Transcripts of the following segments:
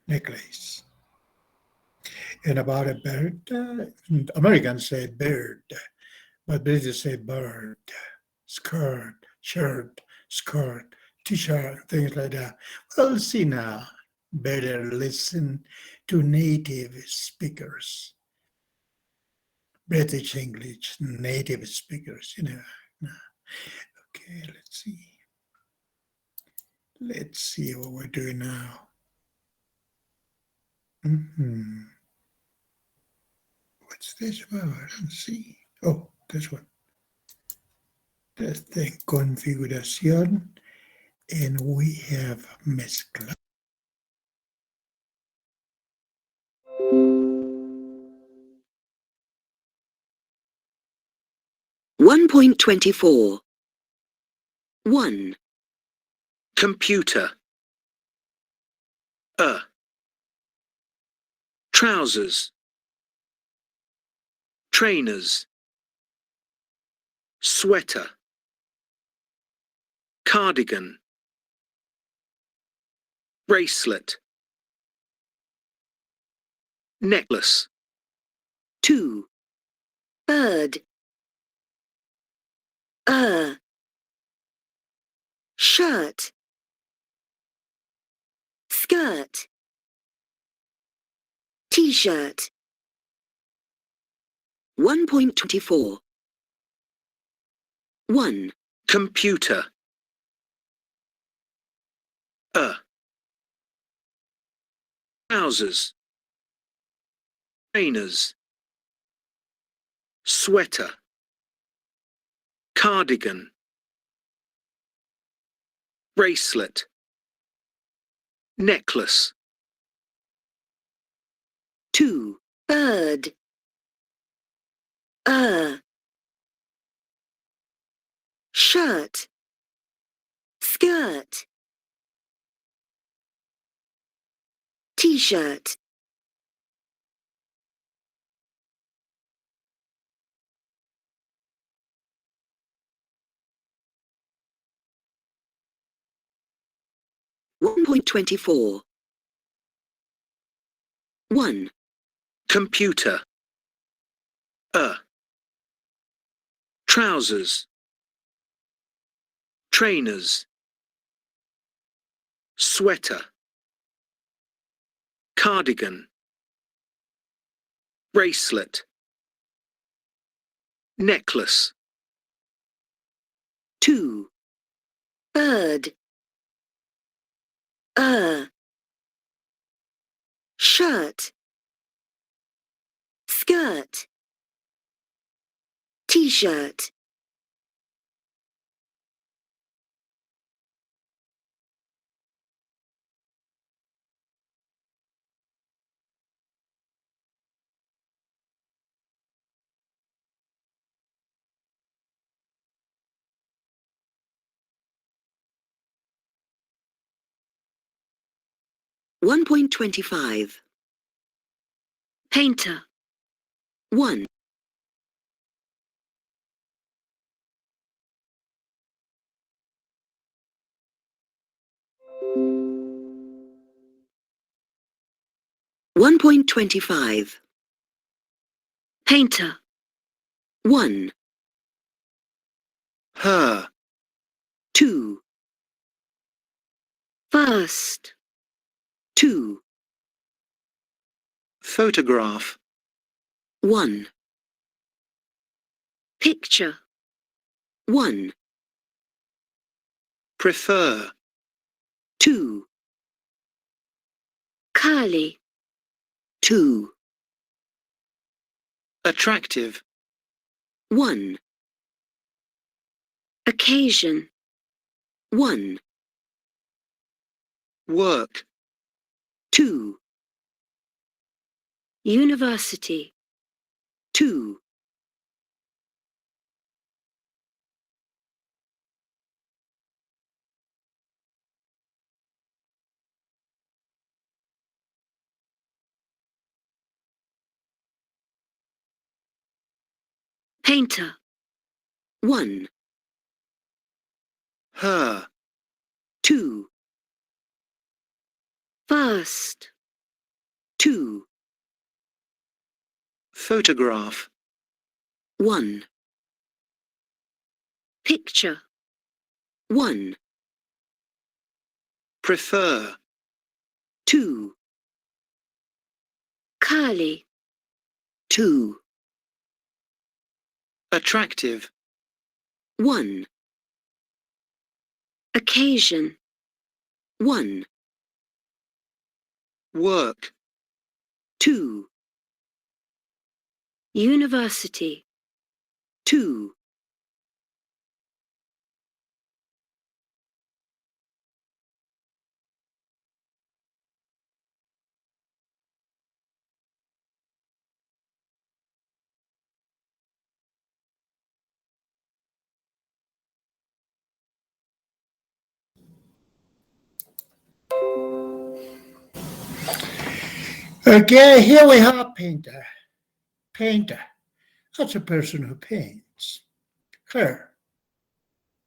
necklace. And about a bird, Americans say bird, but British say bird, skirt, shirt, skirt, t-shirt, things like that. We'll see now. Better listen to native speakers. British English, native speakers, Okay, let's see. Let's see what we're doing now. What's this about? Let's see. Oh, this one. Desde configuración, and we have mezcla. One point 24. 1. Computer. Trousers. Trainers. Sweater. Cardigan. Bracelet. Necklace. 2. Bird. Shirt. Skirt. T-shirt. 1.24. 1. Computer. Trousers. Trainers. Sweater. Cardigan. Bracelet. Necklace. 2. Bird. Shirt. Skirt. T-shirt. 1.24. 1. Computer. Trousers. Trainers. Sweater. Cardigan. Bracelet. Necklace. 2. Bird. Shirt. Skirt. T-shirt. 1.25. Painter. 1. One point 25. Painter. 1. Her. 2. First. 2. Photograph. 1. Picture. 1. Prefer. 2. Curly. 2. Attractive. 1. Occasion. 1. Work. 2. University. 2. Painter. 1. Her. 2. First. 2, photograph, 1. Picture, 1, prefer, 2. Curly, 2, attractive, 1. Occasion, 1, work, 2. University, 2. Okay, here we have painter. Painter. That's a person who paints. Her.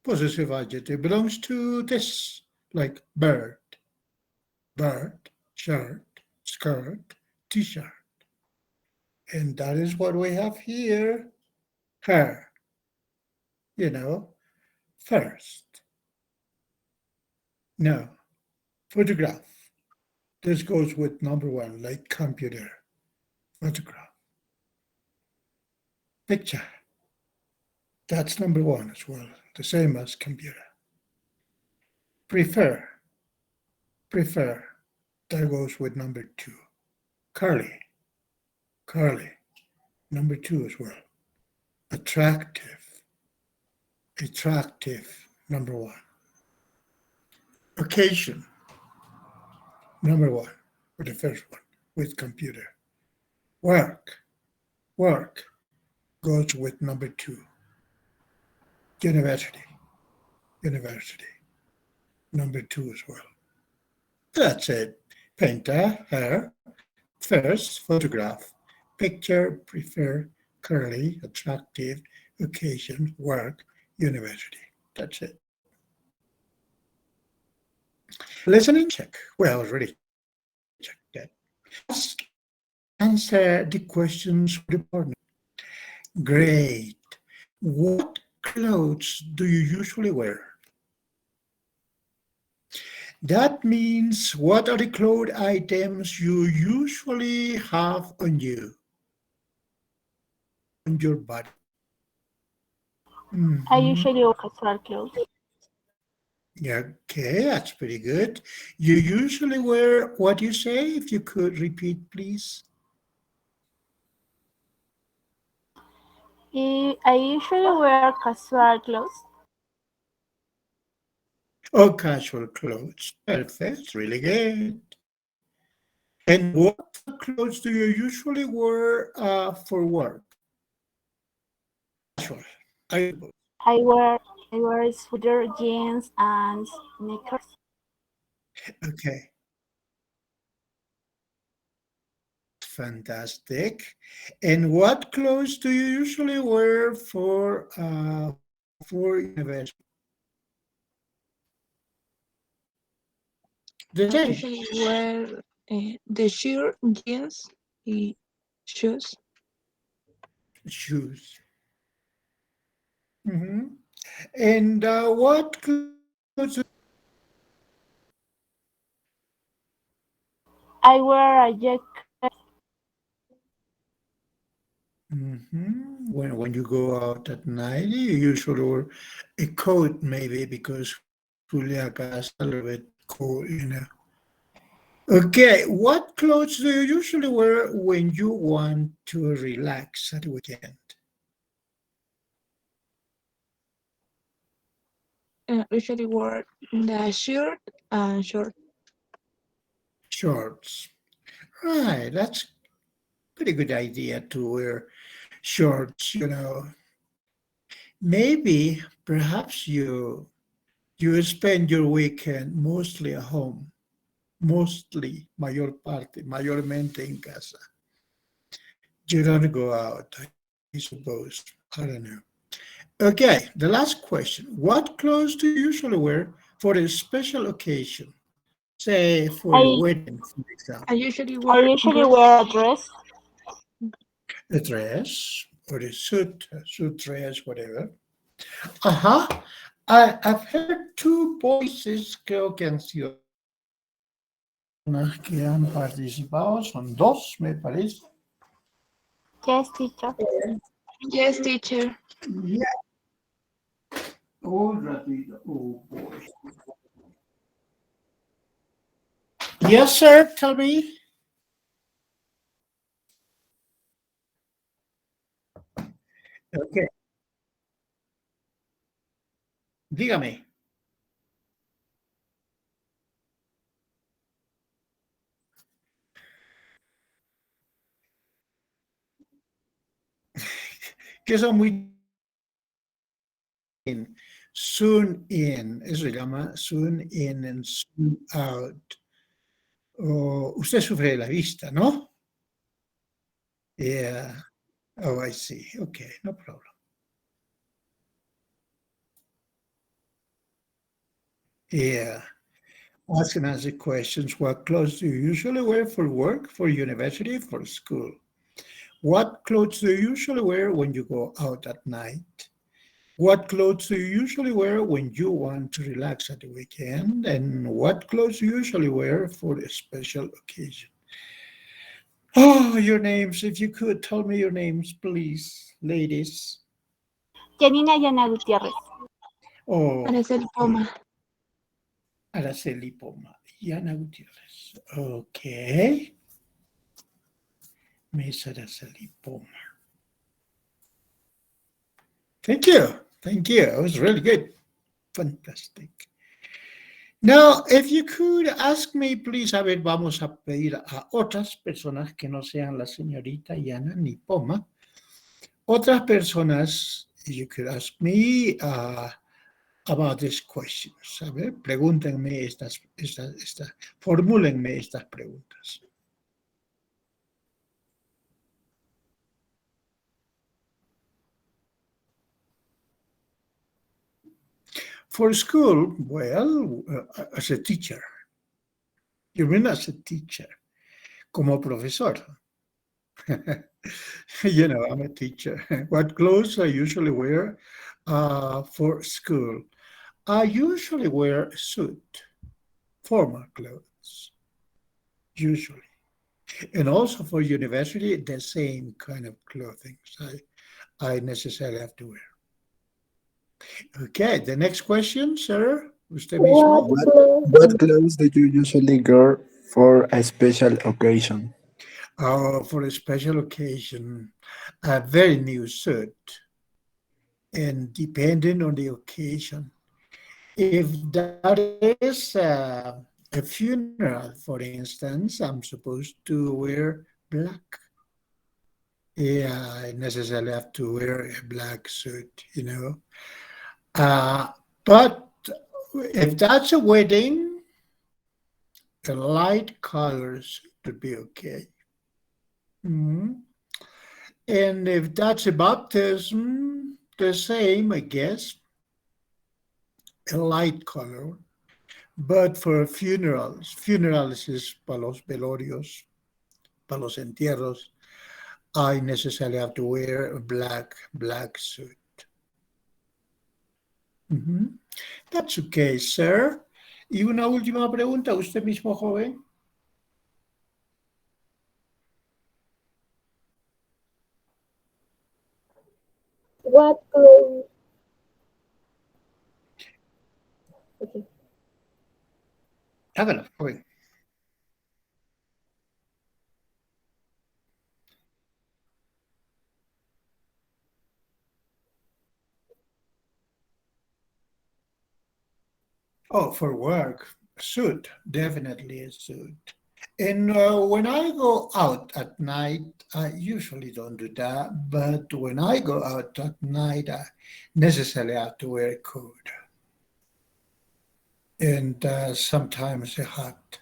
Possessive adjective belongs to this, like bird, bird, shirt, skirt, t-shirt. And that is what we have here. Her. First. No. Photograph. This goes with number 1, like computer. Photograph. Picture. That's number 1 as well, the same as computer. Prefer. Prefer. That goes with number 2. Curly. Curly. Number 2 as well. Attractive. Attractive. Number 1. Occasion. Number 1. For the first one, with computer. Work. Work goes with number 2. University. University. Number 2 as well. That's it. Painter, her, first, photograph, picture, prefer, curly, attractive, occasion, work, university. That's it. Listening check. Well, already checked that. Answer the questions for the partner. Great. What clothes do you usually wear? That means what are the clothes items you usually have on you, on your body? I usually wear casual clothes. Yeah, okay, that's pretty good. You usually wear what you say? If you could repeat, please. I usually wear casual clothes. Oh, casual clothes. Perfect, really good. And what clothes do you usually wear for work? Casual. I wear sweater, jeans, and sneakers. Okay, fantastic. And what clothes do you usually wear for university? The I same. usually wear the shirt, jeans, y shoes. Shoes. Mhm. And what clothes? I wear a jacket. When you go out at night, you usually wear a coat, maybe because Juliaca is a little bit cool. Okay, what clothes do you usually wear when you want to relax at the weekend? Usually wear the shirt and short. Shorts. Right, that's pretty good idea to wear shorts. Maybe, perhaps you spend your weekend mostly at home, mostly, mayormente en casa. You don't go out, I suppose. I don't know. Okay, the last question. What clothes do you usually wear for a special occasion, Say for I- your wedding, for example. I usually I wear usually dress. wear a dress. A dress or a suit dress, whatever. Ajá. I've heard two voices, creo que han sido que han participado, son dos, me parece. Yes, teacher. Yes, teacher. Yeah. Oh, ratito. Oh, boy. Yes, sir, tell me. Okay, dígame. Que son muy in. Soon in, eso se llama soon in and soon out. Oh, usted sufre de la vista, ¿no? Yeah. Oh, I see. Okay, no problem. Yeah. Ask and answer questions. What clothes do you usually wear for work, for university, for school? What clothes do you usually wear when you go out at night? What clothes do you usually wear when you want to relax at the weekend? And what clothes do you usually wear for a special occasion? Oh, your names. If you could tell me your names, please, ladies. Janina Yana Gutiérrez. Oh, Araceli Poma. Araceli Poma, Yana Gutiérrez. Okay. Miss Araceli Poma. Thank you. Thank you. It was really good. Fantastic. Now, if you could ask me, please, a ver, vamos a pedir a otras personas que no sean la señorita Yana ni Poma. Otras personas, you could ask me about these questions. A ver, pregúntenme formúlenme estas preguntas. For school, well, as a teacher. You mean as a teacher, como profesor. You know, I'm a teacher. What clothes I usually wear for school? I usually wear a suit, formal clothes, usually. And also for university, the same kind of clothing I necessarily have to wear. Okay, the next question, sir. Usted mismo. What clothes do you usually wear for a special occasion? For a special occasion, a very new suit. And depending on the occasion, if that is a funeral, for instance, I'm supposed to wear black. Yeah, I necessarily have to wear a black suit, you know. But if that's a wedding, a light colors would be okay. Mhm. And if that's a baptism, the same, I guess, a light color. But for funerals is para los velorios, para los entierros, I necessarily have to wear a black suit. Mhm. That's okay, sir. Y una última pregunta, usted mismo, joven. What clothes? Okay. Hágalo, joven. Oh, for work, suit, definitely a suit. And when I go out at night, I usually don't do that. But when I go out at night, I necessarily have to wear a coat and sometimes a hat.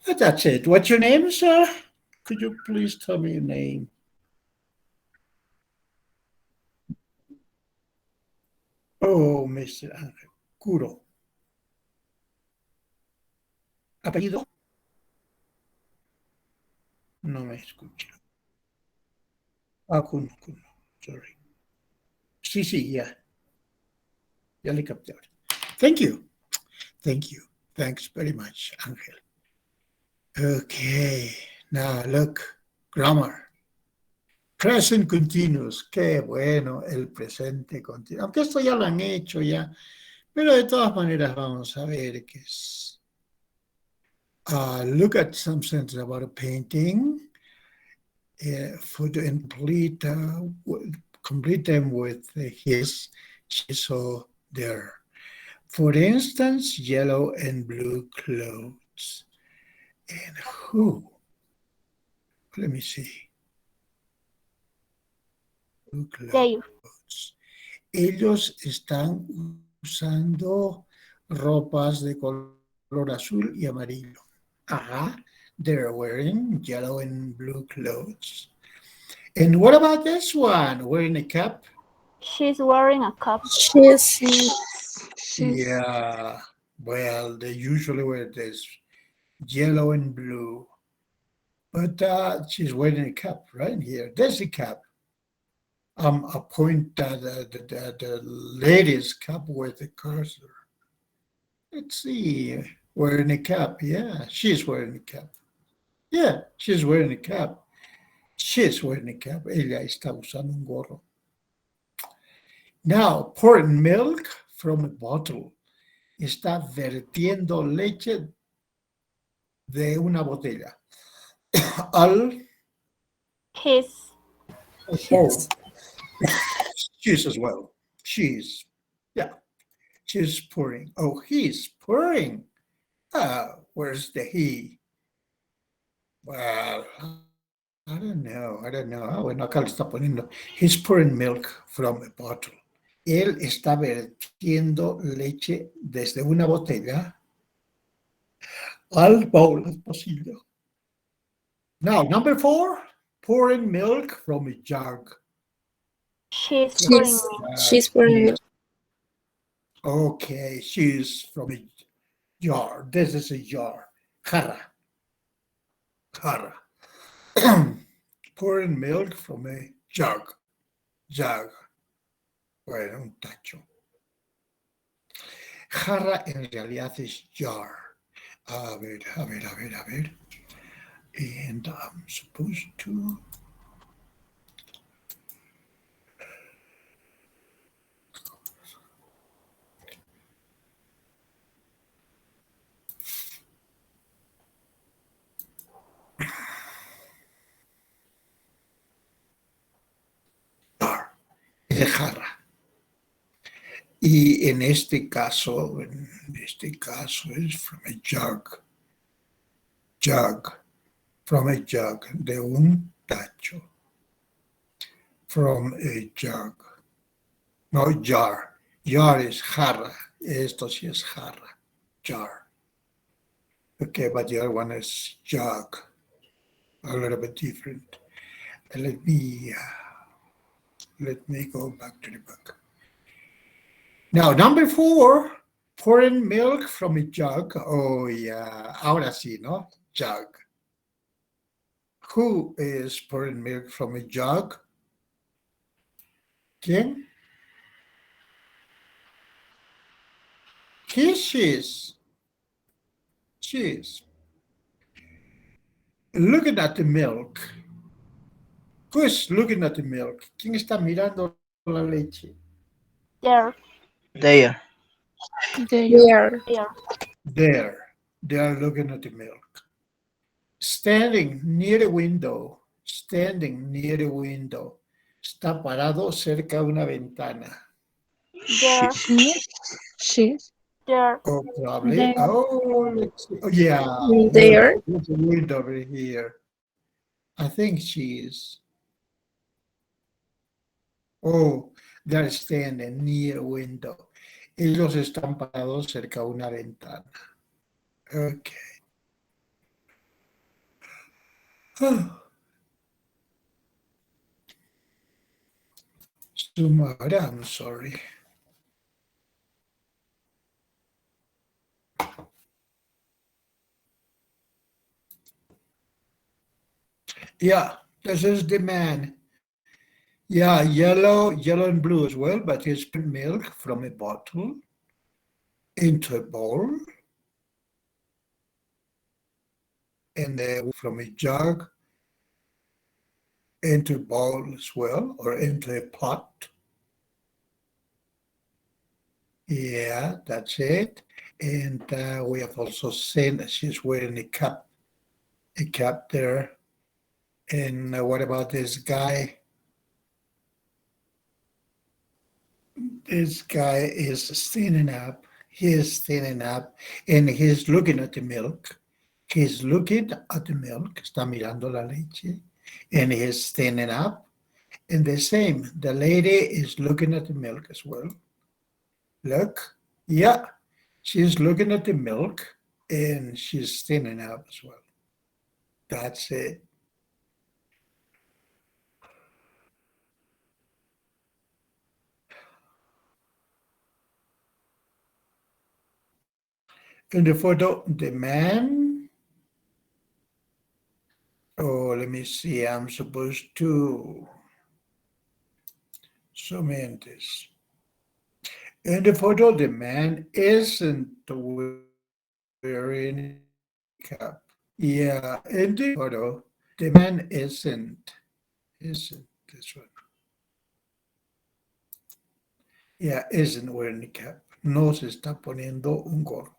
But that's it. What's your name, sir? Could you please tell me your name? Oh, Mr. Kuro. apellido. No me escucha. Ah, Kuno, sorry. Sí, ya. Ya le capté ahora. Thank you. Thanks very much, Ángel. Okay, now look, grammar. Present continuous, qué bueno el presente continuo. Aunque esto ya lo han hecho ya, pero de todas maneras vamos a ver qué es. Look at some sentence about a painting. For the complete them with his, she's, or their. For instance, yellow and blue clothes. And who? Let me see. Blue They. clothes. Ellos están usando ropas de color azul y amarillo. Ajá. They're wearing yellow and blue clothes. And what about this one? Wearing a cap? She's wearing a cap. She's Yeah. Well, they usually wear this yellow and blue. But she's wearing a cap right here. There's a cap. I point the lady's cap with the cursor. Let's see. Wearing a cap. Yeah, she's wearing a cap. Yeah, she's wearing a cap. She's wearing a cap. Ella está usando un gorro. Now, pouring milk from a bottle. Está vertiendo leche de una botella. Al. His. Oh, she's as well. She's. Yeah. She's pouring. Oh, he's pouring. Where's the he? Well, I don't know. Ah, bueno, acá le está poniendo. He's pouring milk from a bottle. Él está vertiendo leche desde una botella al bowl, al pocillo. Now, number 4, pouring milk from a jug. She's pouring. she's wearing milk. Okay, she's from a jar. This is a jar. Jarra. Pouring milk from a jug. Bueno, un tacho. Jarra en realidad es jar. A ver. And I'm supposed to. Jar. Es de jarra. Y en este caso es from a jug. From a jug, de un tacho. From a jug. No, jar. Jar es jarra. Esto sí es jarra. Jar. Okay, but the other one is jug. A little bit different. Let me go back to the book. Now, number 4, pouring milk from a jug. Oh, yeah. Ahora sí, ¿no? Jug. Who is pouring milk from a jug? ¿Quién? She's. Looking at the milk. Who is looking at the milk? ¿Quién está mirando la leche? There. They There. There. They are looking at the milk. Standing near the window. Está parado cerca de una ventana. There. she's There. Oh, probably. There. Oh, let's see. Oh, yeah. There. There's a window over here. I think she is. Oh, they're standing near a window. Ellos están parados cerca de una ventana. Okay. Sumara, I'm sorry. Yeah, this is the man. Yeah, yellow and blue as well, but he's put milk from a bottle into a bowl, and from a jug into a bowl as well, or into a pot. Yeah, that's it. And we have also seen that she's wearing a cap there. And what about this guy? This guy is standing up. He is standing up and he's looking at the milk. He's looking at the milk, está mirando la leche, and he's standing up. And the same, the lady is looking at the milk as well. Look, yeah, she's looking at the milk and she's standing up as well. That's it. In the photo, the man, oh, let me see, I'm supposed to zoom in this. In the photo, the man isn't wearing a cap. Yeah, in the photo, the man isn't this one. Yeah, isn't wearing a cap. No se está poniendo un gorro.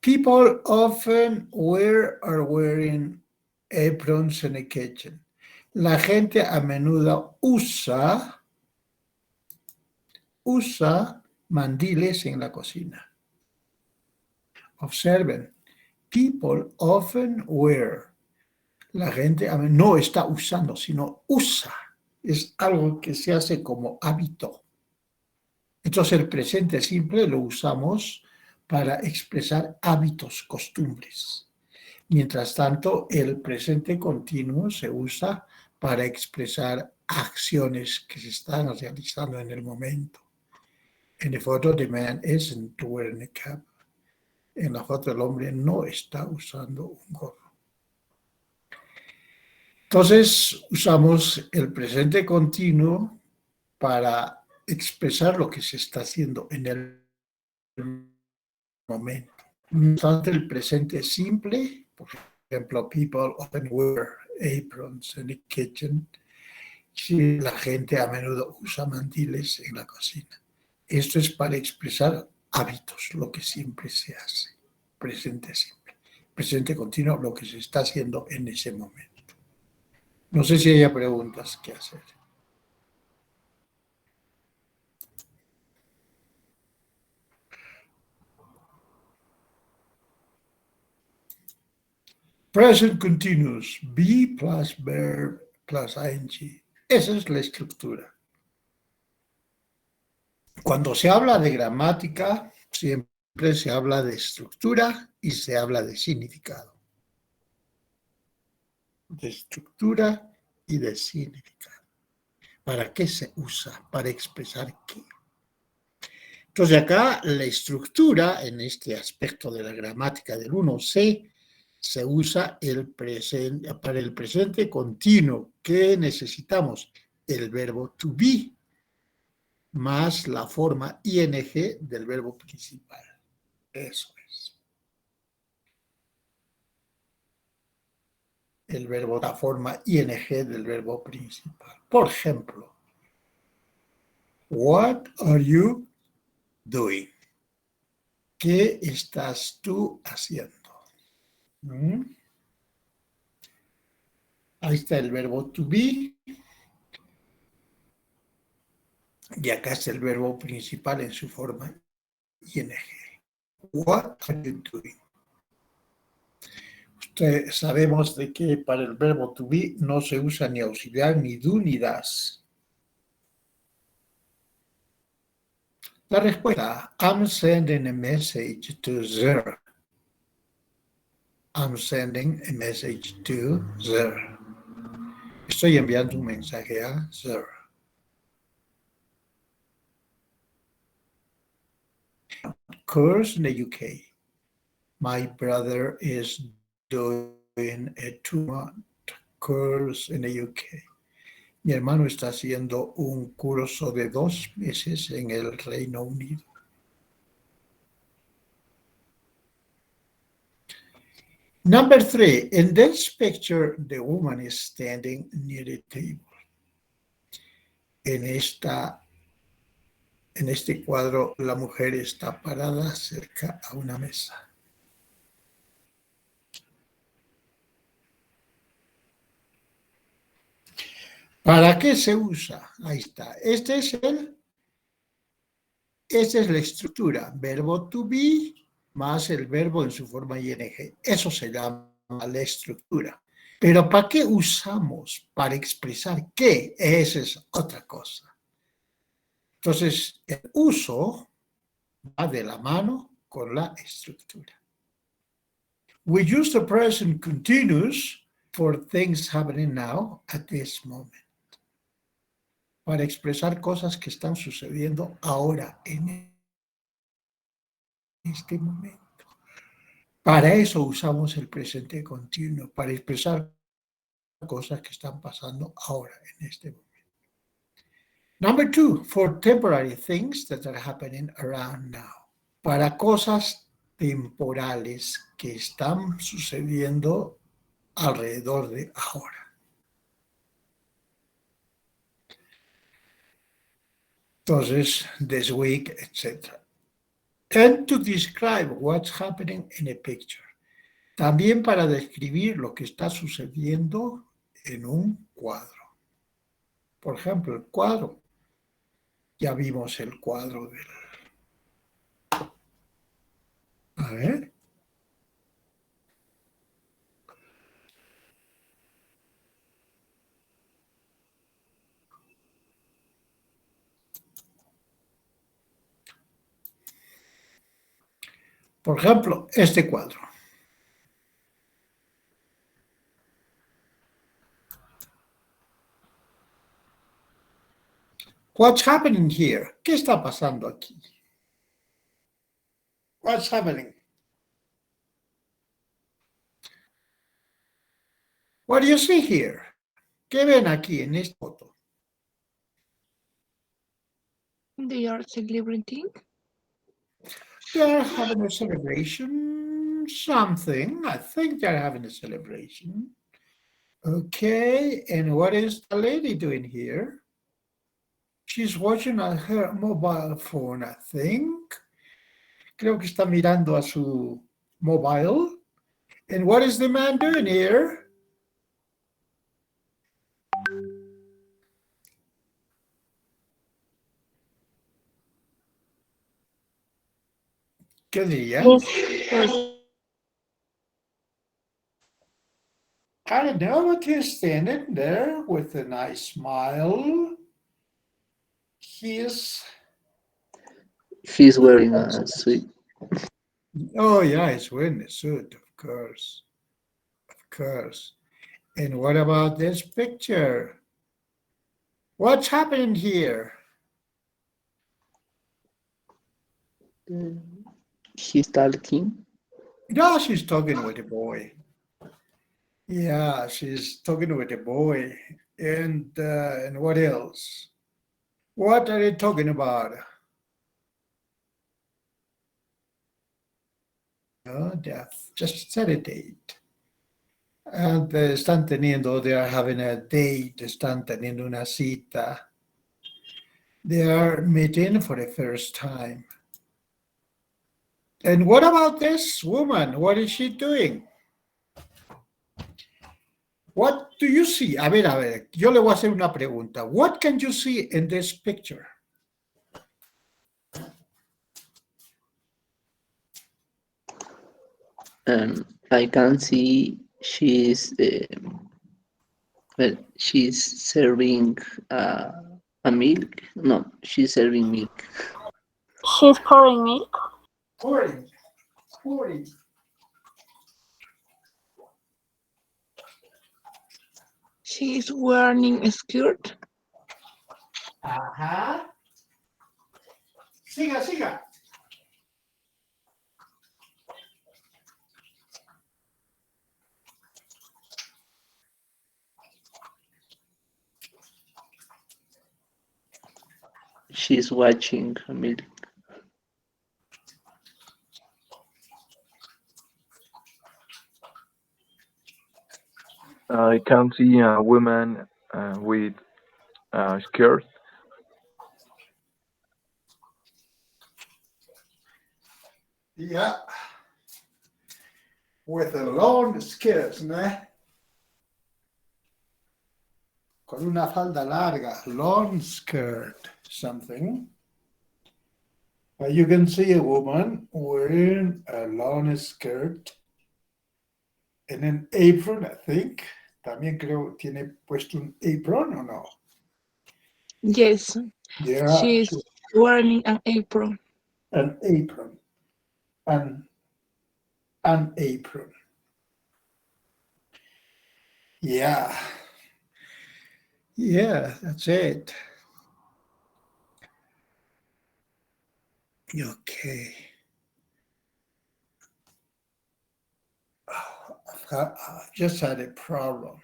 People often are wearing aprons in the kitchen. La gente a menudo usa mandiles en la cocina. Observen, people often wear. La gente no está usando, sino usa. Es algo que se hace como hábito. Entonces el presente simple lo usamos para expresar hábitos, costumbres. Mientras tanto, el presente continuo se usa para expresar acciones que se están realizando en el momento. En la foto, the man isn't wearing a cap. En la foto, el hombre no está usando un gorro. Entonces, usamos el presente continuo para expresar lo que se está haciendo en el momento. No obstante, el presente simple, por ejemplo, people often wear aprons in the kitchen. Si la gente a menudo usa mandiles en la cocina. Esto es para expresar hábitos, lo que siempre se hace. Presente simple. Presente continuo, lo que se está haciendo en ese momento. No sé si haya preguntas que hacer. Present continuous, be plus verb plus ing. Esa es la estructura. Cuando se habla de gramática, siempre se habla de estructura y se habla de significado. De estructura y de significado. ¿Para qué se usa? Para expresar qué. Entonces acá la estructura, en este aspecto de la gramática del 1C, se usa para el presente continuo. ¿Qué necesitamos? El verbo to be más la forma ing del verbo principal. Eso es. El verbo, la forma ing del verbo principal. Por ejemplo, what are you doing? ¿Qué estás tú haciendo? Ahí está el verbo to be. Y acá está el verbo principal en su forma ing. What are you doing? Sabemos de que para el verbo to be no se usa ni auxiliar, ni do, ni das. La respuesta, I'm sending a message to Zara. I'm sending a message to Zara. Estoy enviando un mensaje a Zara. Course in the UK. My brother is doing a 2-month course in the UK. Mi hermano está haciendo un curso de 2 meses en el Reino Unido. Number 3, in this picture, the woman is standing near the table. En este cuadro, la mujer está parada cerca a una mesa. ¿Para qué se usa? Ahí está. Esta es la estructura. Verbo to be más el verbo en su forma ing. Eso se llama la estructura. Pero ¿para qué usamos? Para expresar qué. Esa es otra cosa. Entonces, el uso va de la mano con la estructura. We use the present continuous for things happening now at this moment. Para expresar cosas que están sucediendo ahora, en este momento. Para eso usamos el presente continuo, para expresar cosas que están pasando ahora, en este momento. Number 2, for temporary things that are happening around now. Para cosas temporales que están sucediendo alrededor de ahora. Entonces, this week, etc. And to describe what's happening in a picture. También para describir lo que está sucediendo en un cuadro. Por ejemplo, el cuadro. Ya vimos el cuadro del... A ver. Por ejemplo, este cuadro. What's happening here? ¿Qué está pasando aquí? What's happening? What do you see here? ¿Qué ven aquí en esta foto? They are celebrating. They're having a celebration, something. I think they're having a celebration. Okay, and what is the lady doing here? She's watching on her mobile phone, I think. Creo que está mirando a su mobile. And what is the man doing here? ¿Qué diría? I don't know, but he's standing there with a nice smile. He's wearing a suit. Oh, yeah, he's wearing a suit, of course. Of course. And what about this picture? What's happening here? He's talking. Yeah, she's talking with a boy. Yeah, she's talking with a boy. And what else? What are they talking about? Oh, death. Just set a date. And están teniendo, they are having a date, están teniendo una cita. They are meeting for the first time. And what about this woman? What is she doing? What do you see? A ver, yo le voy a hacer una pregunta. What can you see in this picture? I can see she's serving a milk. No, she's serving milk. She's pouring milk. Pouring. She's wearing a skirt. Ajá. Siga. She's watching milk. I can see a woman with a skirt. Yeah. With a long skirt, ¿no? Con una falda larga, long skirt, something. You can see a woman wearing a long skirt and an apron, I think. También creo tiene puesto un apron o no. Yes, Yeah, she's wearing an apron. an apron. An apron. Yeah. Yeah, that's it. Okay. I just had a problem.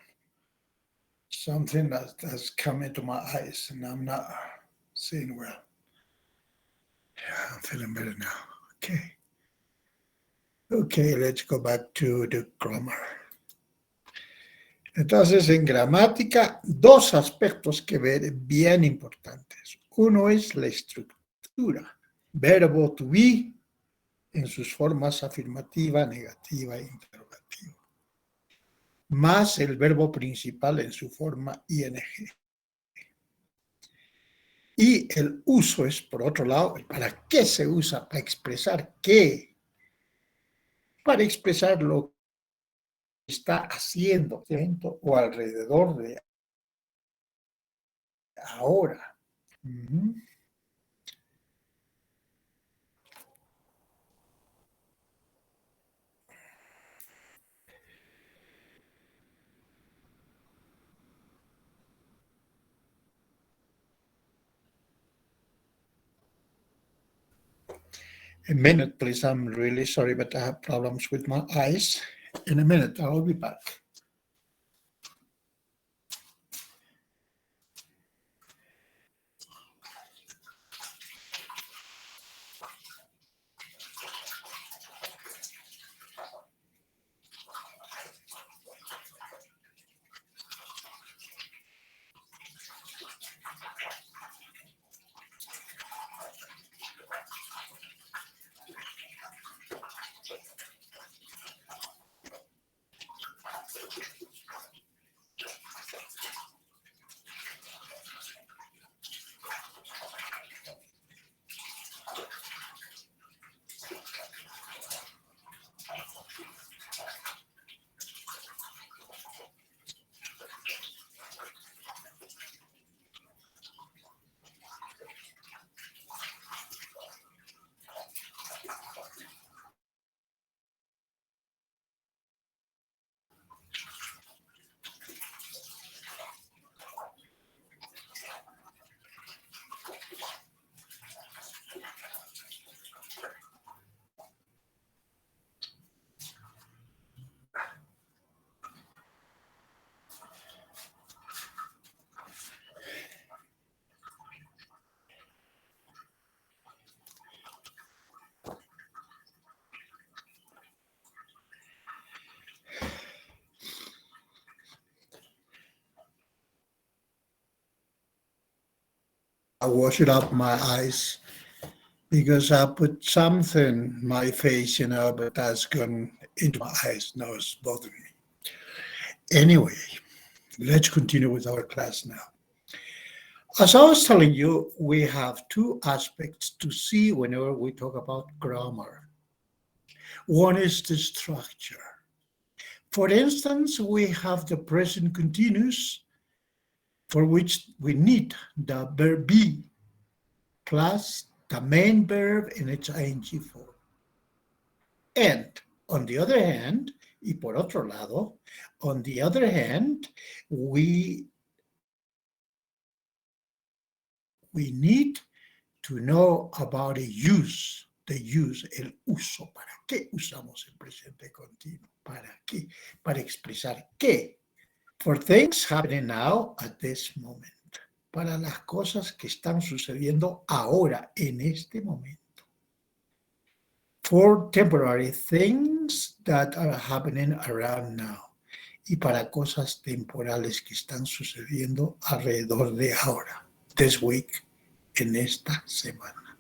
Something that has come into my eyes and I'm not seeing well. Yeah, I'm feeling better now. Okay. Okay, let's go back to the grammar. Entonces, en gramática, dos aspectos que ver bien importantes. Uno es la estructura. Verbo to be en sus formas afirmativa, negativa e interrogativa. Más el verbo principal en su forma ing. Y el uso es, por otro lado, ¿para qué se usa? Para expresar qué. Para expresar lo que está haciendo dentro o alrededor de ahora. A minute, please. I'm really sorry, but I have problems with my eyes. In a minute, I will be back. I washed up my eyes because I put something my face, but that's gone into my eyes. Now it's bothering me. Anyway, let's continue with our class now. As I was telling you, we have two aspects to see whenever we talk about grammar. One is the structure. For instance, we have the present continuous, for which we need the verb be plus the main verb in its ing form. And on the other hand, y por otro lado, on the other hand, we need to know about the use, el uso. ¿Para qué usamos el presente continuo? ¿Para qué? Para expresar qué. For things happening now at this moment. para las cosas que están sucediendo ahora, en este momento. For temporary things that are happening around now. Y para cosas temporales que están sucediendo alrededor de ahora, this week, en esta semana.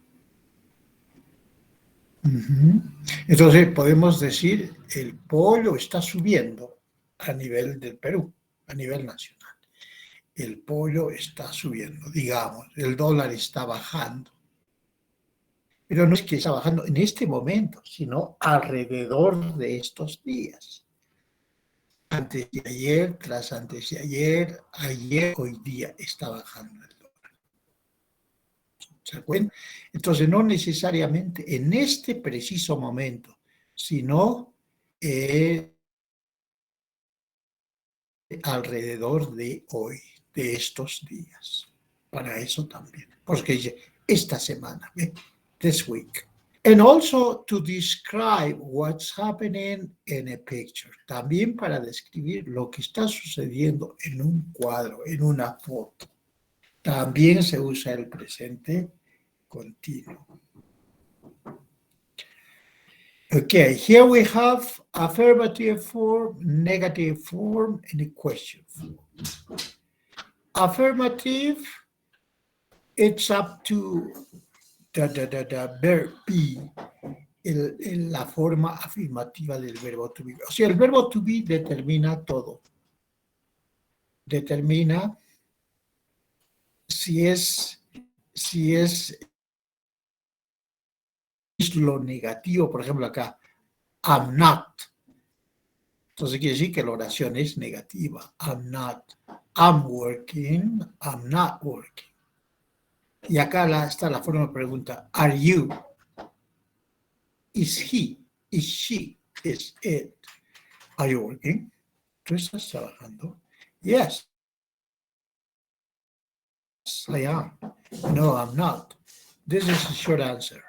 Entonces podemos decir, el pollo está subiendo a nivel del Perú, a nivel nacional. El pollo está subiendo, digamos, el dólar está bajando. Pero no es que está bajando en este momento, sino alrededor de estos días. Antes de ayer, tras antes de ayer, ayer, hoy día está bajando el dólar. ¿Se dan cuenta? Entonces, no necesariamente en este preciso momento, sino alrededor de hoy, de estos días. Para eso también. Porque dice, esta semana, ¿ve? This week. And also to describe what's happening in a picture. También para describir lo que está sucediendo en un cuadro, en una foto. También se usa el presente continuo. Okay, here we have affirmative form, negative form, and a question form. Affirmative, it's up to the verb be, la forma afirmativa del verbo to be. O sea, el verbo to be determina todo. Determina si es lo negativo, por ejemplo acá, I'm not. Entonces quiere decir que la oración es negativa. I'm not. I'm working. I'm not working. Y acá está la forma de pregunta. Are you? Is he? Is she? Is it? Are you working? ¿Tú estás trabajando? Yes. I am. No, I'm not. This is a short answer.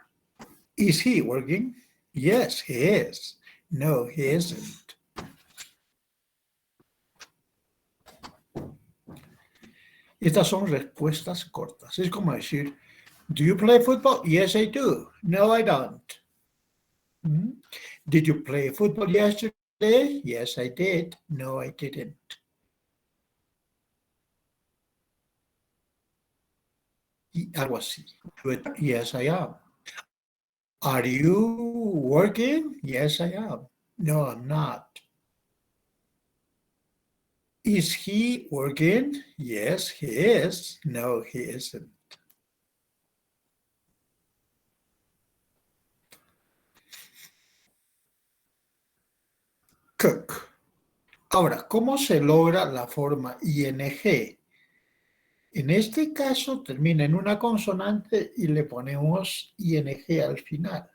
Is he working? Yes, he is. No, he isn't. Estas son respuestas cortas. Es como decir, do you play football? Yes, I do. No, I don't. Did you play football yesterday? Yes, I did. No, I didn't. Y algo así. Yes, I am. Are you working? Yes, I am. No, I'm not. Is he working? Yes, he is. No, he isn't. Cook. Ahora, ¿cómo se logra la forma ing? En este caso termina en una consonante y le ponemos ing al final.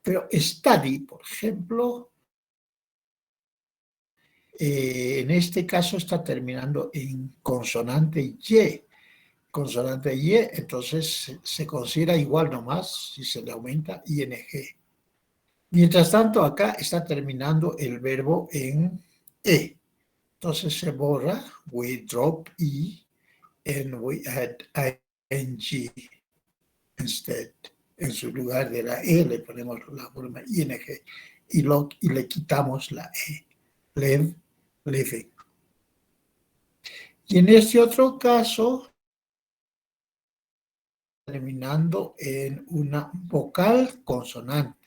Pero study, por ejemplo, en este caso está terminando en consonante Y. Consonante Y, entonces se considera igual nomás si se le aumenta ing. Mientras tanto, acá está terminando el verbo en E. Entonces se borra, we drop E, and we add ing instead. En su lugar de la E le ponemos la forma ing y le quitamos la E. Live, living. Y en este otro caso, terminando en una vocal consonante.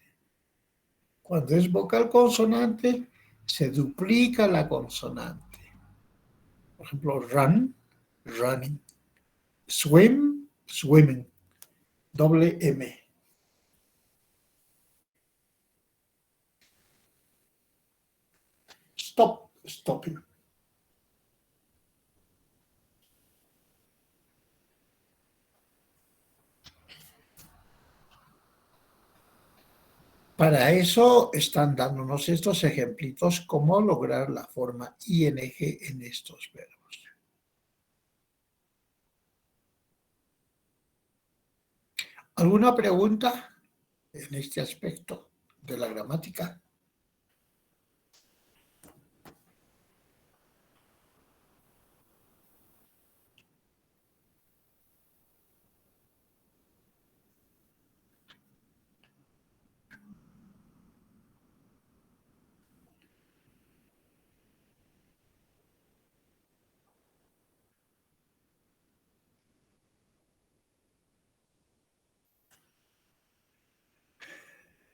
Cuando es vocal consonante, se duplica la consonante. Por ejemplo, run, running. Swim, swimming. Doble M. Stop, stopping. Para eso están dándonos estos ejemplitos, cómo lograr la forma ing en estos verbos. ¿Alguna pregunta en este aspecto de la gramática?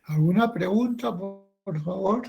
¿Alguna pregunta, por favor?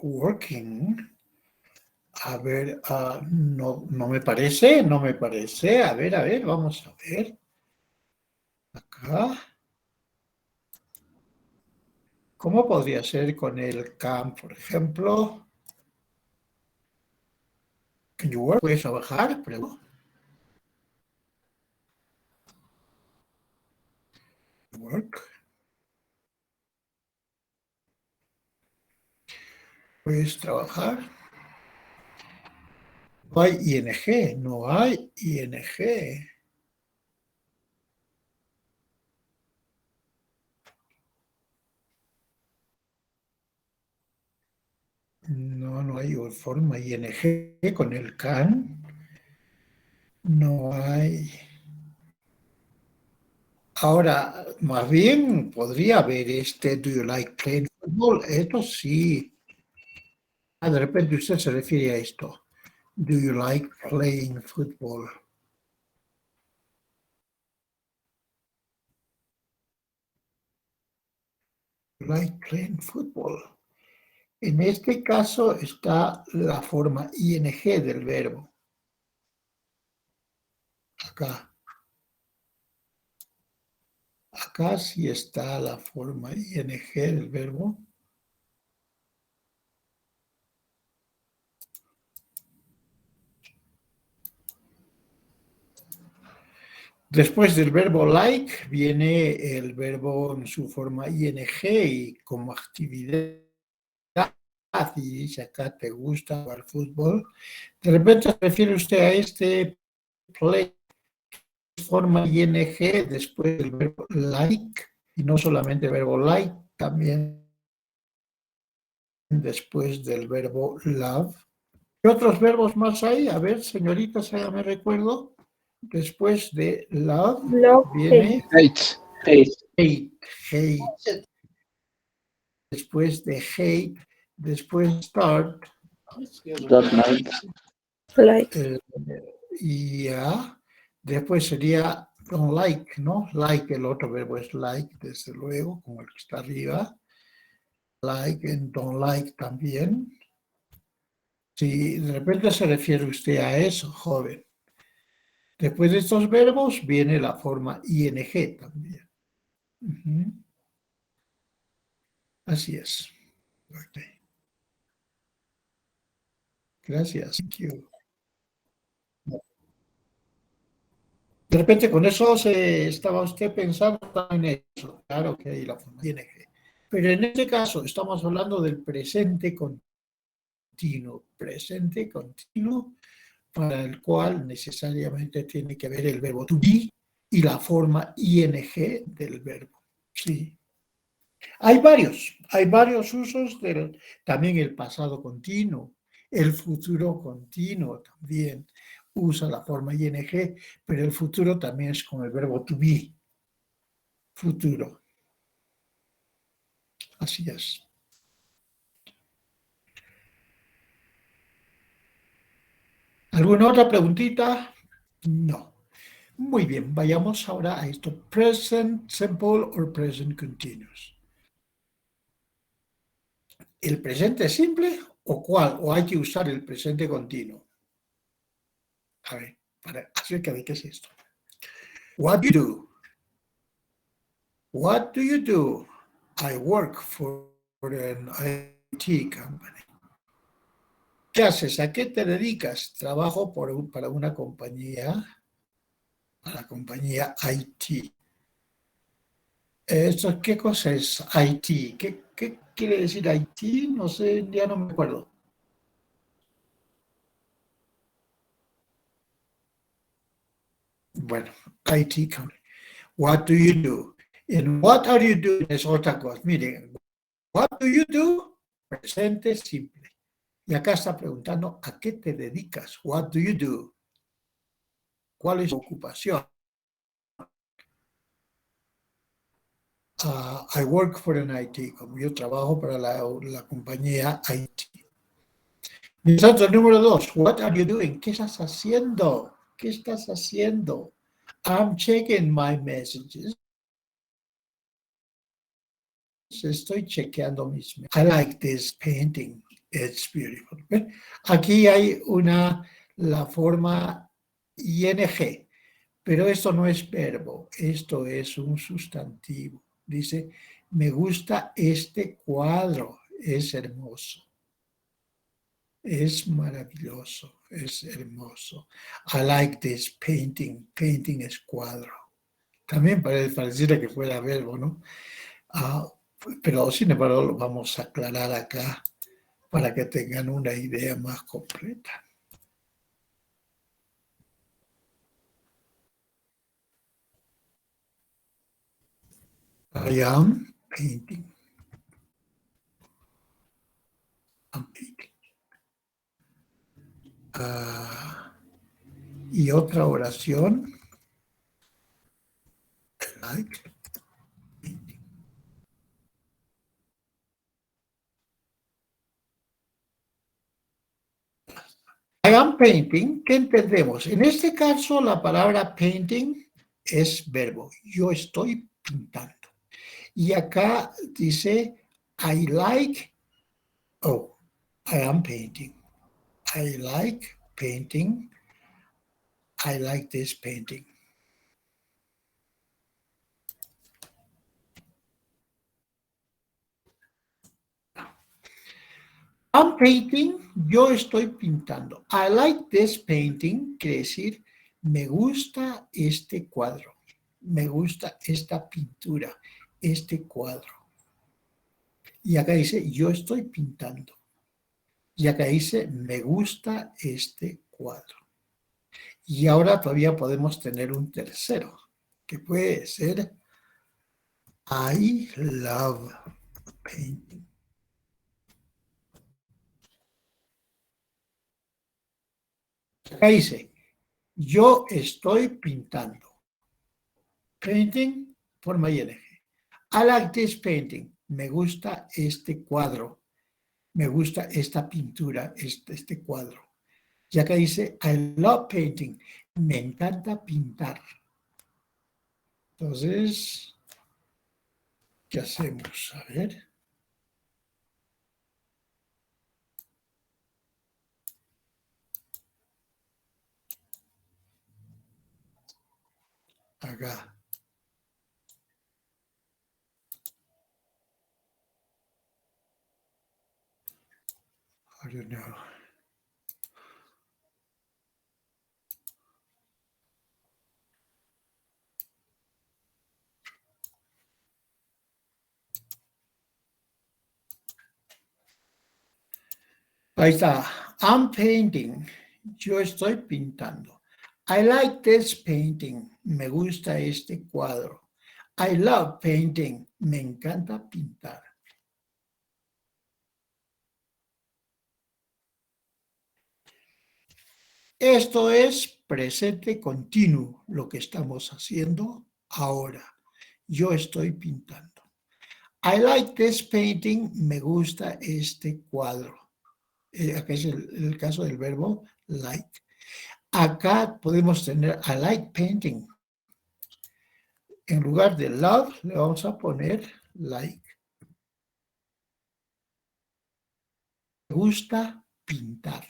Working. A ver, no, no me parece, no me parece. A ver, vamos a ver. Acá. ¿Cómo podría ser con el can, por ejemplo? Can you work? ¿Puedes trabajar? Work. ¿Puedes trabajar? No hay ing, no hay ing. No, no hay forma ing con el can. No hay. Ahora, más bien podría haber do you like playing football? Esto sí. De repente usted se refiere a esto. Do you like playing football? Do you like playing football? En este caso está la forma ing del verbo. Acá. Acá sí está la forma ing del verbo. Después del verbo like viene el verbo en su forma ing y como actividad, y dice acá te gusta jugar fútbol. De repente se refiere usted a este play, forma ing después del verbo like, y no solamente el verbo like, también después del verbo love. ¿Qué otros verbos más hay? A ver, señoritas, me recuerdo. Después de love Love, viene Hate. Hate. hate. Después de hate, después start. Don't like. like. Ya. Después sería don't like, ¿no? Like, el otro verbo es like, desde luego, como el que está arriba. Like and don't like también. Si de repente se refiere usted a eso, joven. Después de estos verbos viene la forma ing también. Así es. Okay. Gracias. Thank you. De repente con eso estaba usted pensando en eso. Claro que hay la forma ing. Pero en este caso estamos hablando del presente continuo. Presente continuo para el cual necesariamente tiene que haber el verbo to be y la forma ing del verbo. Sí. Hay varios usos también el pasado continuo, el futuro continuo también usa la forma ing, pero el futuro también es con el verbo to be, futuro. Así es. ¿Alguna otra preguntita? No. Muy bien, vayamos ahora a esto. Present simple or present continuous. ¿El presente simple o cuál? ¿O hay que usar el presente continuo? A ver, acerca de qué es esto. What do you do? What do you do? I work for an IT company. ¿Qué haces? ¿A qué te dedicas? Trabajo para una compañía, para la compañía IT. ¿Qué cosa es IT? ¿Qué quiere decir IT? No sé, ya no me acuerdo. Bueno, IT company. What do you do? And what are you doing es otra cosa. Miren, What do you do? Presente simple. Y acá está preguntando, ¿a qué te dedicas? What do you do? ¿Cuál es tu ocupación? I work for an IT, como yo trabajo para la compañía IT. Nosotros, número 2, what are you doing? ¿Qué estás haciendo? ¿Qué estás haciendo? I'm checking my messages. Estoy chequeando mis messages. I like this painting. It's beautiful. Aquí hay la forma ing, pero esto no es verbo, esto es un sustantivo. Dice, me gusta este cuadro, es hermoso. Es maravilloso, es hermoso. I like this painting. Painting es cuadro. También pareciera que fuera verbo, ¿no? Pero sin embargo lo vamos a aclarar acá para que tengan una idea más completa. I am painting. I'm painting. Y otra oración. Like painting. I am painting, ¿qué entendemos? En este caso, la palabra painting es verbo. Yo estoy pintando. Y acá dice, I like, I am painting. I like painting. I like this painting. I'm painting, yo estoy pintando. I like this painting, quiere decir, me gusta este cuadro. Me gusta esta pintura, este cuadro. Y acá dice, yo estoy pintando. Y acá dice, me gusta este cuadro. Y ahora todavía podemos tener un tercero, que puede ser, I love painting. Acá dice, yo estoy pintando. Painting, forma ing. I like this painting. Me gusta este cuadro. Me gusta esta pintura, este cuadro. Y acá dice, I love painting. Me encanta pintar. Entonces, ¿qué hacemos? A ver. Acá. I don't know. Ahí está. I'm painting. Yo estoy pintando. I like this painting. Me gusta este cuadro. I love painting. Me encanta pintar. Esto es presente continuo, lo que estamos haciendo ahora. Yo estoy pintando. I like this painting. Me gusta este cuadro. Acá es el caso del verbo like. Acá podemos tener I like painting. En lugar de love, le vamos a poner like. Me gusta pintar.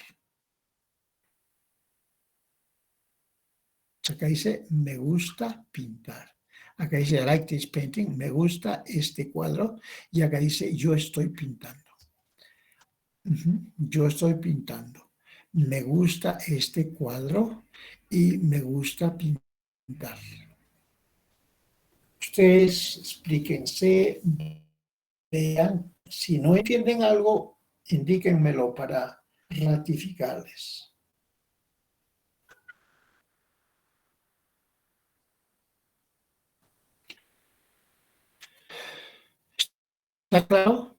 Acá dice, me gusta pintar. Acá dice, I like this painting. Me gusta este cuadro. Y acá dice, yo estoy pintando. Yo estoy pintando. Me gusta este cuadro y me gusta pintar. Ustedes explíquense, vean. Si no entienden algo, indíquenmelo para ratificarles. ¿Está claro?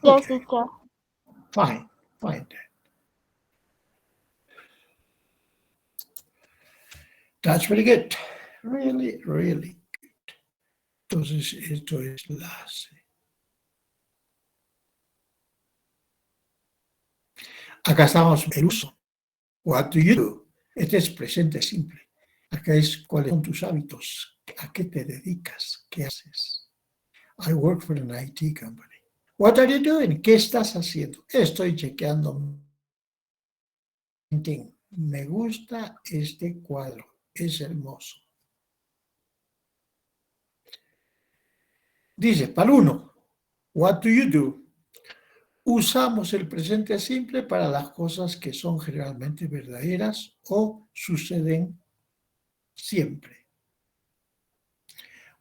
Yes, Okay, teacher. fine, fine. That's very good. Really, really good. Entonces, esto es la C. Acá estamos el uso. What do you do? Este es presente simple. Acá es cuáles son tus hábitos, a qué te dedicas, qué haces. I work for an IT company. What are you doing? ¿Qué estás haciendo? Estoy chequeando. Me gusta este cuadro, es hermoso. Dice, para el 1, what do you do? Usamos el presente simple para las cosas que son generalmente verdaderas o suceden siempre.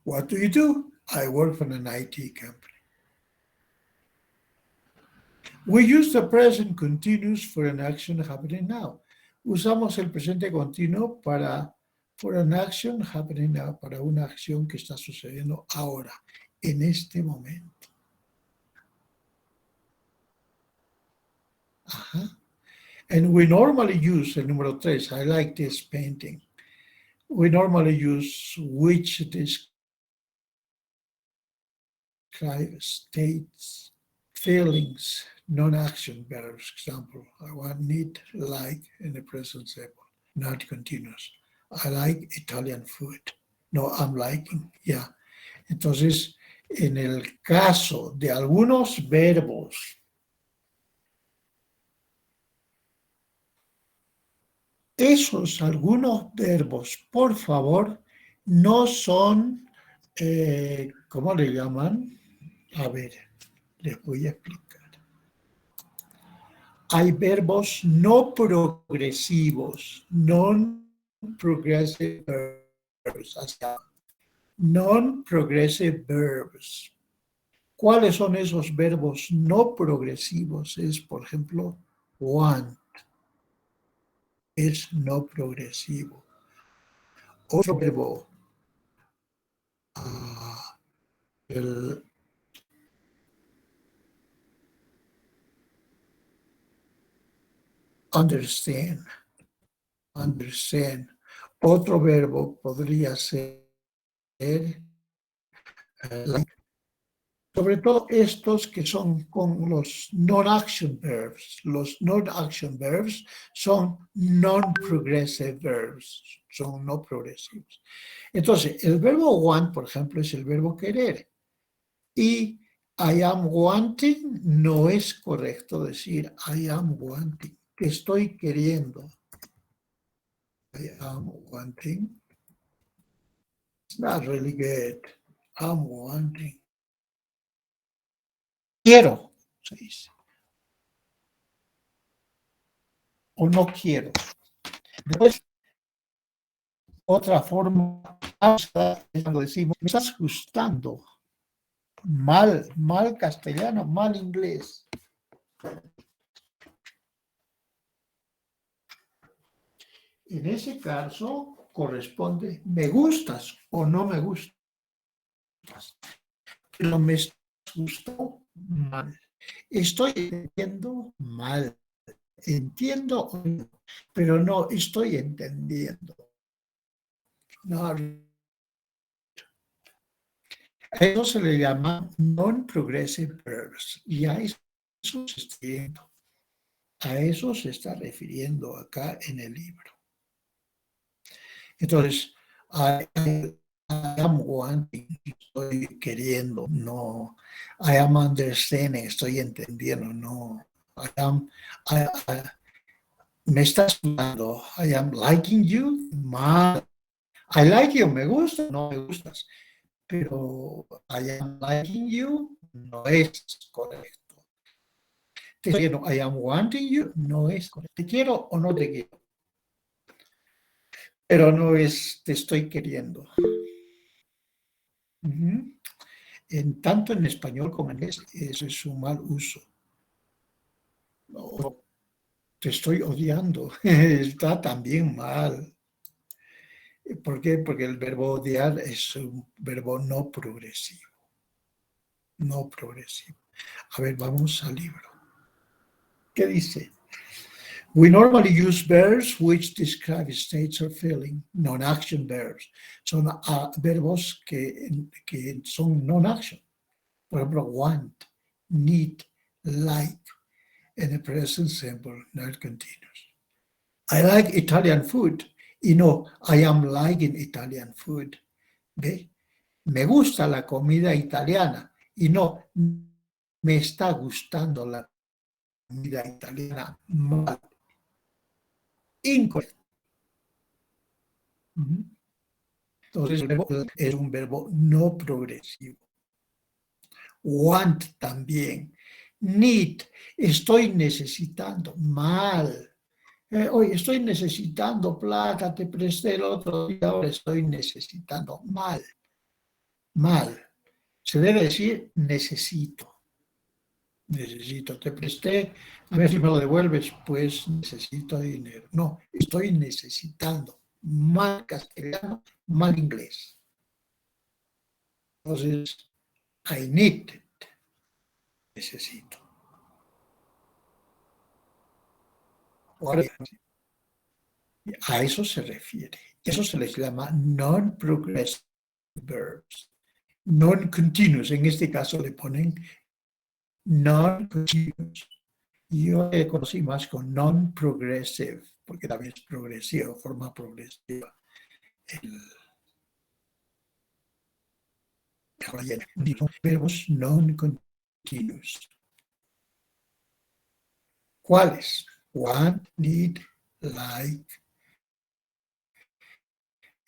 What do you do? I work for an IT company. We use the present continuous for an action happening now. Usamos el presente continuo para for an action happening now, para una acción que está sucediendo ahora, en este momento. Ajá. And we normally use el número 3, I like this painting. We normally use which describe states, feelings, non-action verbs. Example, I want, need, like in the present simple, not continuous. I like Italian food. No, I'm liking, yeah. Entonces, en el caso de algunos verbos, esos algunos verbos, por favor, no son, ¿cómo le llaman? A ver, les voy a explicar. Hay verbos no progresivos, non-progressive verbs, non-progressive verbs. ¿Cuáles son esos verbos no progresivos? Es, por ejemplo, want. Es no progresivo. Otro verbo, el understand. Understand. Otro verbo podría ser like. Sobre todo estos que son con los non-action verbs. Los non-action verbs son non-progressive verbs, son no progresivos. Entonces, el verbo want, por ejemplo, es el verbo querer. Y I am wanting no es correcto decir I am wanting, que estoy queriendo. I am wanting. It's not really good. I'm wanting. Quiero, se dice. O no quiero. Después, otra forma, cuando decimos, me estás gustando. Mal castellano, mal inglés. En ese caso, corresponde, me gustas o no me gustas. Pero me gustó mal. Estoy entendiendo mal. Entiendo, pero no estoy entendiendo. No. A eso se le llama non-progressive verbs. Y a eso se está refiriendo acá en el libro. Entonces, I am wanting, estoy queriendo, no. I am understanding, estoy entendiendo, no. Me estás gustando. I am liking you, mal. I like you, me gusta, no me gustas. Pero I am liking you no es correcto. Te quiero, I am wanting you no es correcto. Te quiero o no te quiero. Pero no es te estoy queriendo. Tanto en español como en inglés, eso es un mal uso. No, te estoy odiando. Está también mal. ¿Por qué? Porque el verbo odiar es un verbo no progresivo. No progresivo. A ver, vamos al libro. ¿Qué dice? We normally use verbs which describe states or feeling, non-action verbs. Son verbos que son non-action. Por ejemplo, want, need, like, en el present simple, not continuous. I like Italian food. Y no, I am liking Italian food. ¿Ve? Me gusta la comida italiana. Y no, me está gustando la comida italiana. Mal. Incorrecto. Entonces, el verbo es un verbo no progresivo. Want también. Need, estoy necesitando. Mal. Hoy estoy necesitando plata, te presté el otro día, ahora estoy necesitando. Mal. Mal. Se debe decir necesito. Necesito, te presté, a ver si me lo devuelves, pues necesito dinero. No, estoy necesitando. Mal castellano, mal inglés. Entonces, I need it. Necesito. Ahora, a eso se refiere. Eso se les llama non-progressive verbs. Non-continuous. En este caso le ponen non-continuous. Yo le conocí más con non-progressive, porque también es progresivo, forma progresiva. Verbos non-continuous. ¿Cuáles? Want, need, like,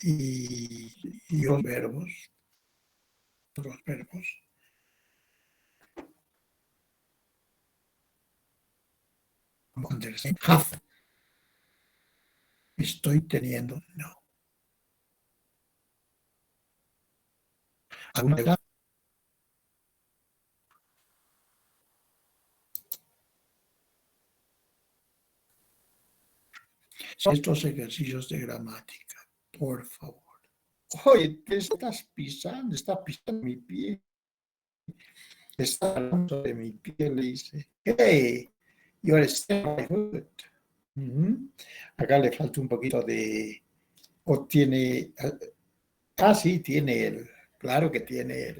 y los verbos. Understand. Have. Estoy teniendo, no. ¿Alguna vez? Estos ejercicios de gramática, por favor. Oye, ¿qué estás pisando? Está pisando mi pie. Está hablando de mi pie, le dice. Hey, you're stepping my foot. Acá le falta un poquito de... O tiene... sí, tiene el... Claro que tiene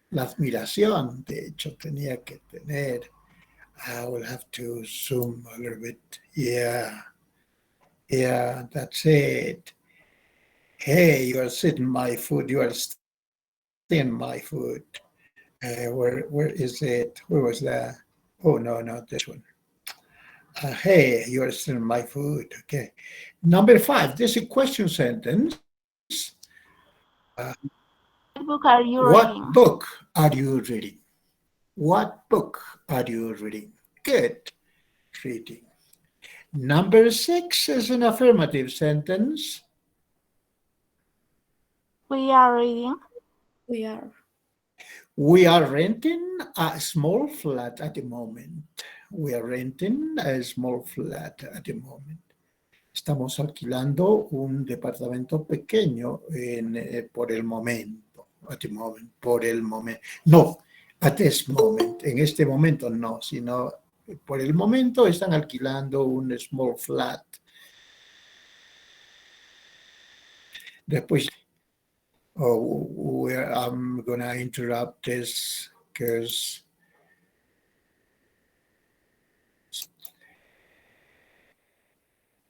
la admiración. De hecho, tenía que tener... I will have to zoom a little bit. Yeah. Yeah, that's it. Hey, you are sitting my foot. You are sitting my foot. Where is it? Where was that? Oh, no, not this one. Hey, you are sitting my foot. Okay. Number 5, there's a question sentence. What book are you What reading? book are you reading? What book are you reading? Good. Reading. Number 6 is an affirmative sentence. We are reading. We are. We are renting a small flat at the moment. We are renting a small flat at the moment. Estamos alquilando un departamento pequeño por el momento. At the moment, por el momento. No, at this moment. En este momento no, sino por el momento están alquilando un small flat. Después, I'm going to interrupt this because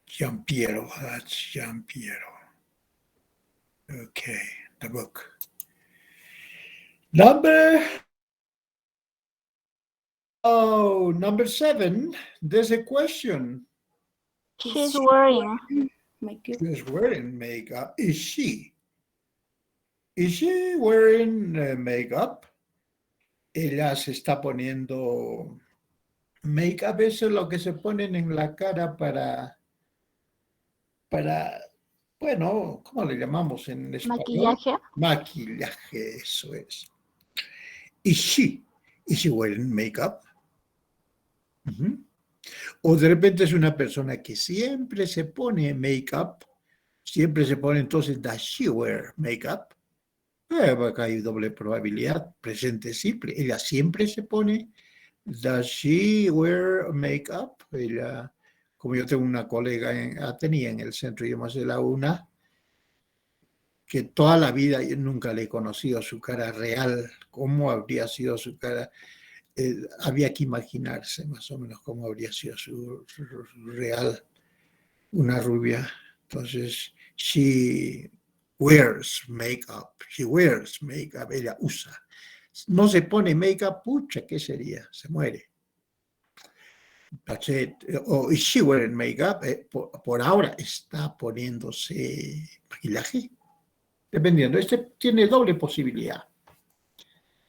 Giampiero, that's Giampiero. Okay, the book. Number 7, there's a question. She's wearing. Makeup. She's wearing makeup. Is she? Is she wearing makeup? Ella se está poniendo makeup. Eso es lo que se ponen en la cara para, bueno, ¿cómo le llamamos en español? Maquillaje. Maquillaje, eso es. Is she wearing makeup? O de repente es una persona que siempre se pone makeup, siempre se pone, entonces, does she wear makeup? Acá hay doble probabilidad. Presente simple. Ella siempre se pone. Does she wear makeup? Ella, como yo tengo una colega, tenía en el centro de idiomas de la UNA, que toda la vida yo nunca le he conocido su cara real. ¿Cómo habría sido su cara? Había que imaginarse más o menos cómo habría sido su real, una rubia. Entonces, she wears makeup, ella usa. No se pone makeup, pucha, ¿qué sería? Se muere. O is she wearing makeup? Por ahora está poniéndose maquillaje. Dependiendo, este tiene doble posibilidad.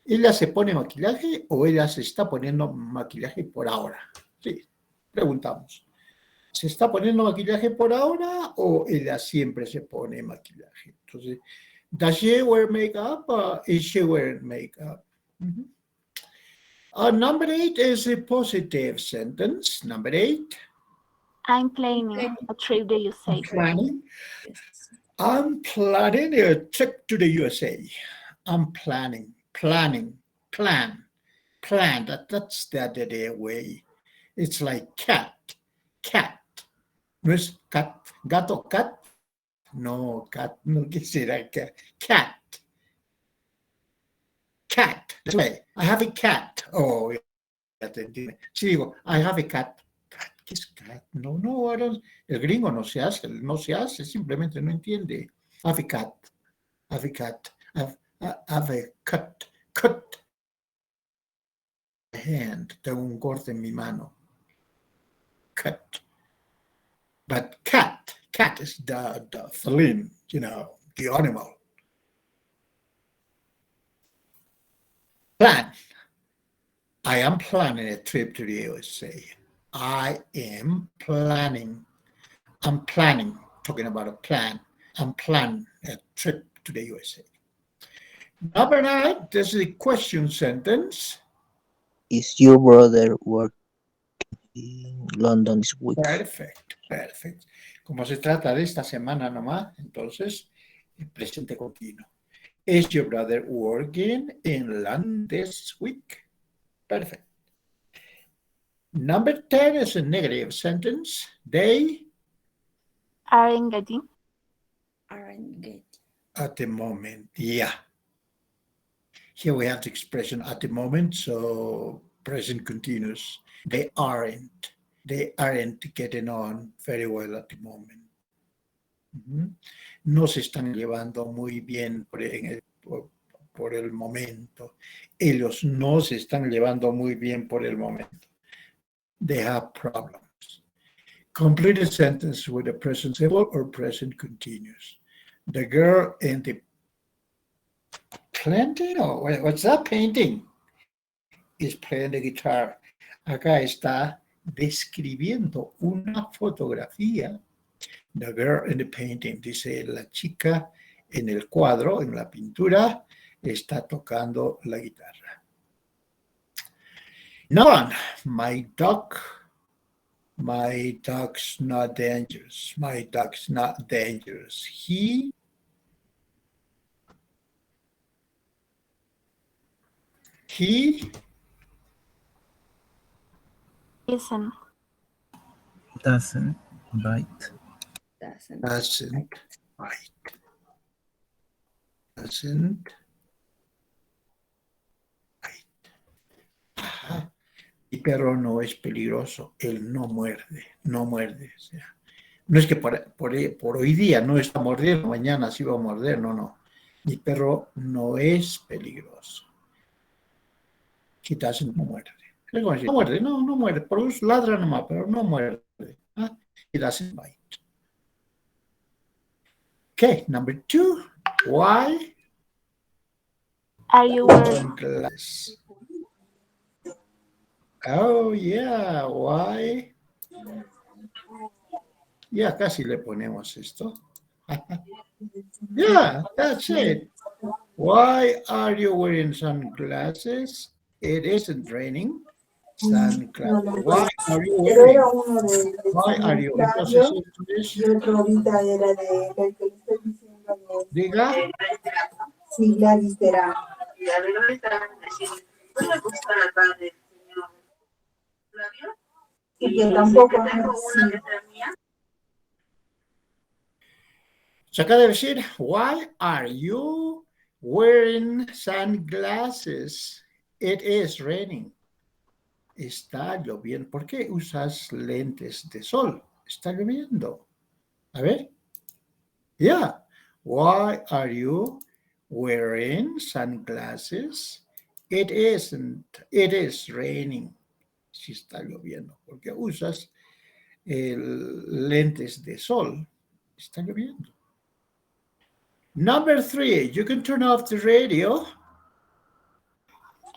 ¿Ella se pone maquillaje o ella se está poniendo maquillaje por ahora? Sí, preguntamos. ¿Se está poniendo maquillaje por ahora o ella siempre se pone maquillaje? Entonces, does she wear makeup? Is she wearing makeup? Number 8 is a positive sentence. Number 8. I'm planning a trip to the USA. Planning. I'm planning a trip to the USA. I'm planning. Plan. That's the other way. It's like cat. No es cat, gato, cat. No, cat, no quisiera cat. Cat. That's way. I have a cat. Oh, ya te entiendo. Sí, digo, I have a cat. Cat, ¿qué es cat? No, el gringo no se hace, simplemente no entiende. I have a cat. I have a cut. Hand. Tengo un corte en mi mano. Cut. But cat is the feline, the animal. Plan. I am planning a trip to the USA. I am planning. I'm planning, talking about a plan. I'm planning a trip to the USA. Number 9, this is a question sentence. Is your brother working in London this week? Perfect. Como se trata de esta semana nomás, entonces, presente continuo. Is your brother working in London this week? Perfect. Number 10 is a negative sentence. They Aren't getting. At the moment, yeah. Here we have the expression at the moment, so present continuous. They aren't getting on very well at the moment. No se están llevando muy bien por el momento. Ellos no se están llevando muy bien por el momento. They have problems. Complete a sentence with a present simple or present continuous. The girl in the planting, what's that painting? Is playing the guitar. Acá está describiendo una fotografía. The girl in the painting, dice la chica en el cuadro, en la pintura, está tocando la guitarra. No one, my dog's not dangerous. My dog's not dangerous. He Isn't. Doesn't bite. doesn't bite. Doesn't bite. Ajá. Mi perro no es peligroso, él no muerde. O sea, no es que por hoy día no está mordiendo, mañana sí va a morder, no. Mi perro no es peligroso. He doesn't, no muerde. No muerde, no muerde. Por eso ladra nomás, pero no muerde. He doesn't bite. Okay, number 2. Why Are you wearing? Glasses. Oh, yeah. Why? Ya casi le ponemos esto. Yeah, that's it. Why are you wearing sunglasses? It isn't raining. Sunglasses. Why are you wearing? Why are you? Entonces, esto es. Diga. Sí, Gladys será. Sí, que tampoco. Sí. Se acaba de decir, why are you wearing sunglasses? It is raining. Está lloviendo. ¿Por qué usas lentes de sol? Está lloviendo. A ver. Yeah. Why are you wearing sunglasses? It isn't. It is raining. Si está lloviendo. ¿Por qué usas lentes de sol? Está lloviendo. Number 3, you can turn off the radio.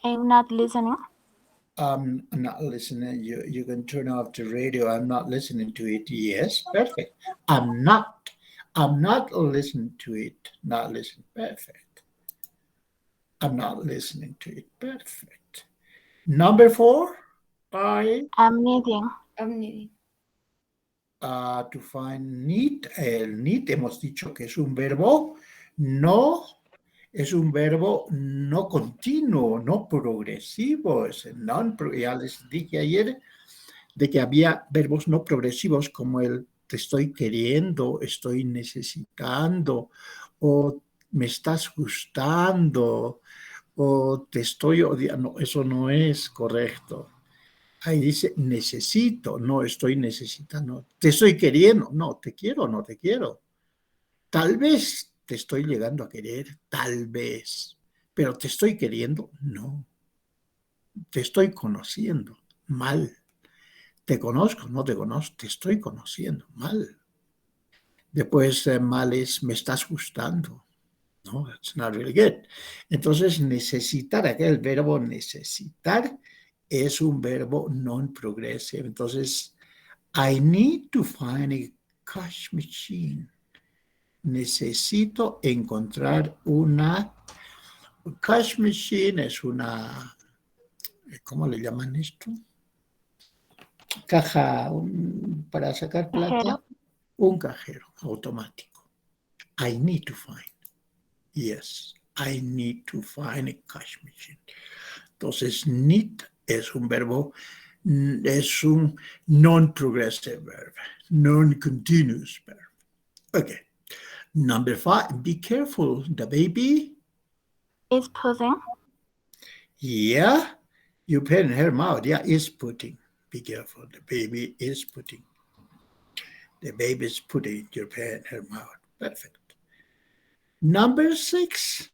I'm not listening. I'm not listening. You can turn off the radio. I'm not listening to it. Yes, perfect. I'm not listening to it. Not listening. Perfect. I'm not listening to it. Perfect. Number 4, I'm needing. I'm needing. to find need. El need hemos dicho que es un verbo no. Es un verbo no continuo, no progresivo. Ya les dije ayer de que había verbos no progresivos como el te estoy queriendo, estoy necesitando, o me estás gustando, o te estoy odiando. No, eso no es correcto. Ahí dice necesito, no estoy necesitando. Te estoy queriendo, no, te quiero, no te quiero. Tal vez te estoy llegando a querer, tal vez, pero te estoy queriendo, no. Te estoy conociendo, mal. Te conozco, no te conozco, te estoy conociendo, mal. Después, mal es me estás gustando. No, that's not really good. Entonces, necesitar, aquel verbo necesitar es un verbo non-progressive. Entonces, I need to find a cash machine. Necesito encontrar una cash machine. Es una, ¿cómo le llaman esto? Caja para sacar plata. Cajero. Un cajero automático. I need to find. Yes, I need to find a cash machine. Entonces, need es un verbo, es un non-progressive verb, non-continuous verb. Okay. Number 5, be careful. The baby Is pudding. Yeah, you put in her mouth. Yeah, is putting. Be careful. The baby is putting. The baby is putting your pen in her mouth. Perfect. Number 6.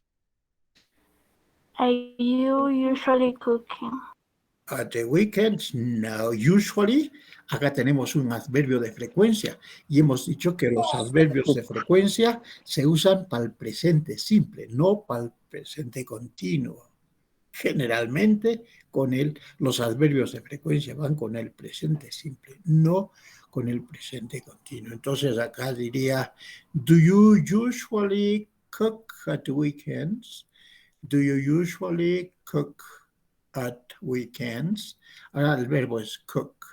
Are you usually cooking? At the weekends, no. Usually, acá tenemos un adverbio de frecuencia y hemos dicho que los adverbios de frecuencia se usan para el presente simple, no para el presente continuo. Generalmente, los adverbios de frecuencia van con el presente simple, no con el presente continuo. Entonces, acá diría, do you usually cook at weekends? Do you usually cook at weekends? Ahora el verbo es cook,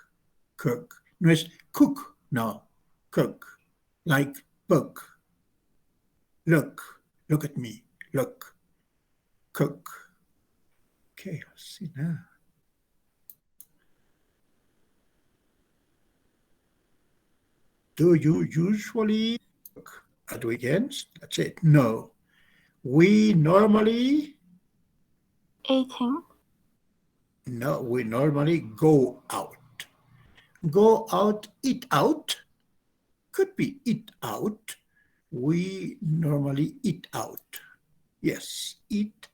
cook. No es cook, no, cook. Like book. Look at me, look, cook. Okay, see now. Do you usually cook at weekends? That's it. No. We normally Eating. No, we normally go out. Go out, eat out. Could be eat out. We normally eat out. Yes, eat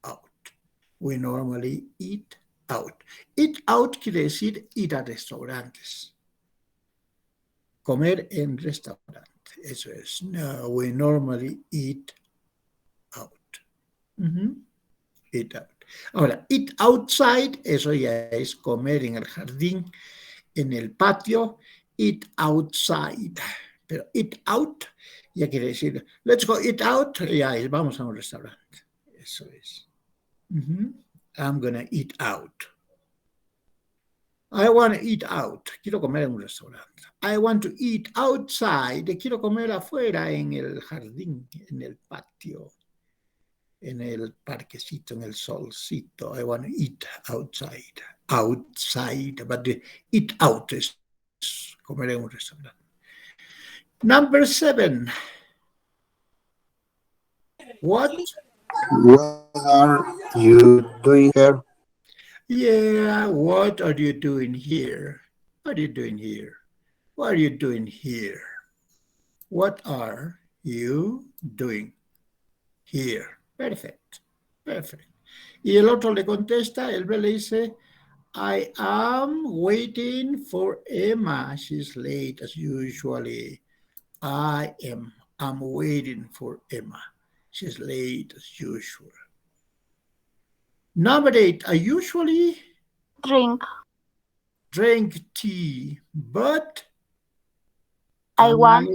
out. We normally eat out. Eat out quiere decir ir a restaurantes. Comer en restaurante. Eso es. No, we normally eat out. Eat out. Ahora, eat outside, eso ya es comer en el jardín, en el patio. Eat outside. Pero eat out ya quiere decir, let's go eat out. Ya es, vamos a un restaurante. Eso es. I'm gonna eat out. I want to eat out. Quiero comer en un restaurante. I want to eat outside. Quiero comer afuera en el jardín, en el patio. en el parquecito, en el solcito. I want to eat outside. Outside, but the eat out es comer en un restaurante. Number 7. What? What are you doing here? Yeah, what are you doing here? What are you doing here? What are you doing here? What are you doing here? Perfect. Perfect. Y el otro le contesta, el B le dice, I am waiting for Emma. She's late as usually. I'm waiting for Emma. She's late as usual. Number 8, I usually drink tea, but I want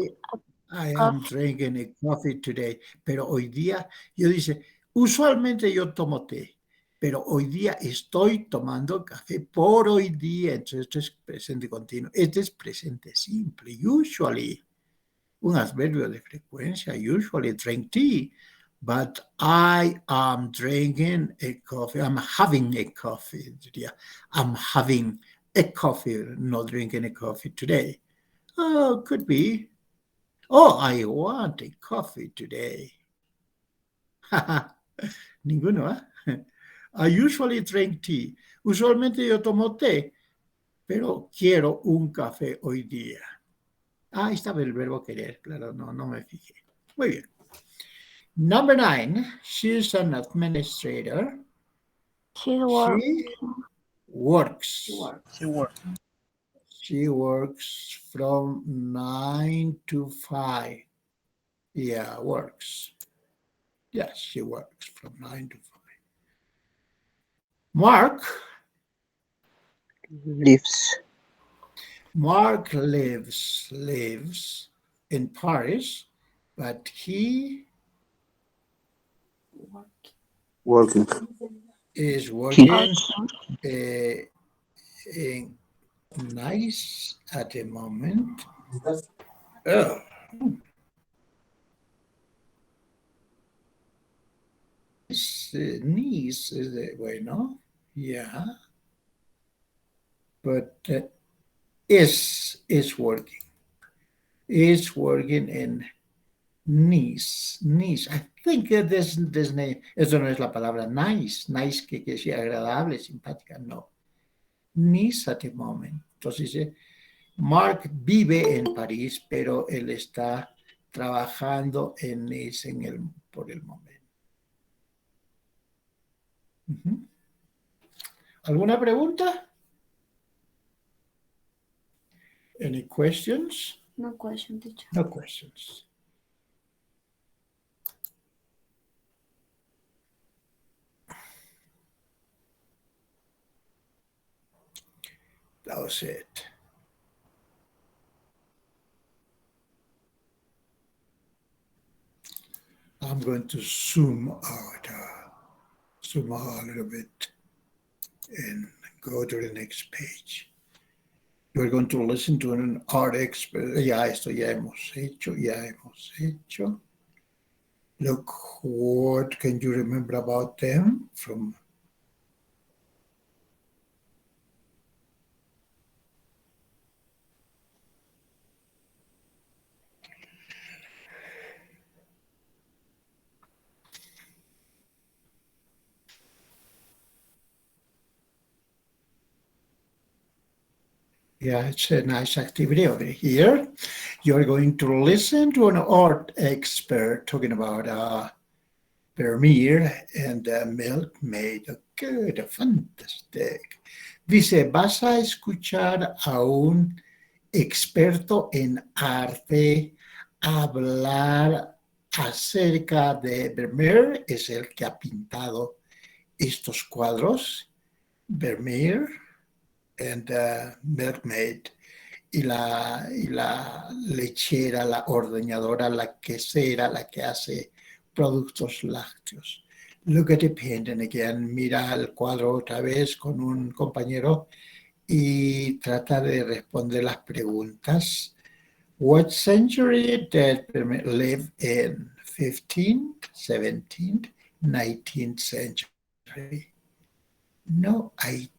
I am drinking a coffee today. Pero hoy día, yo dice, usualmente yo tomo té, pero hoy día estoy tomando café por hoy día. Entonces esto es presente continuo. Este es presente simple. Usually, un adverbio de frecuencia. Usually drink tea, but I am drinking a coffee. I'm having a coffee. I'm having a coffee, not drinking a coffee today. Oh, could be. Oh, I want a coffee today. Ninguno, ¿eh? I usually drink tea. Usualmente yo tomo té, pero quiero un café hoy día. Ahí estaba el verbo querer, claro, no me fijé. Muy bien. Number 9, she's an administrator. She works. She works from 9 to 5. Yeah, works. Yes, she works from 9 to 5. Mark Lives. Mark lives in Paris, but he Working. is working in Nice at the moment. Oh. Nice is the way, no? Yeah. But is working. Is working in Nice. I think this name, eso no es la palabra nice. Nice que sea agradable, simpática, no. Nice at the moment. Entonces dice, Mark vive en París, pero él está trabajando en Nice por el momento. ¿Alguna pregunta? Any questions? No question, teacher. No questions. That was it. I'm going to zoom out a little bit and go to the next page. We're going to listen to an art expert. Esto ya hemos hecho. Look, what can you remember about them from? Yeah, it's a nice activity over here. You're going to listen to an art expert talking about Vermeer and Milkmaid. Good, fantastic. Dice, vas a escuchar a un experto en arte hablar acerca de Vermeer, es el que ha pintado estos cuadros, Vermeer and Milkmaid, y la lechera, la ordeñadora, la quesera, la que hace productos lácteos. Look at the painting again. Mira el cuadro otra vez con un compañero y trata de responder las preguntas. What century did Vermeer live in? 15th, 17th, 19th century? No idea.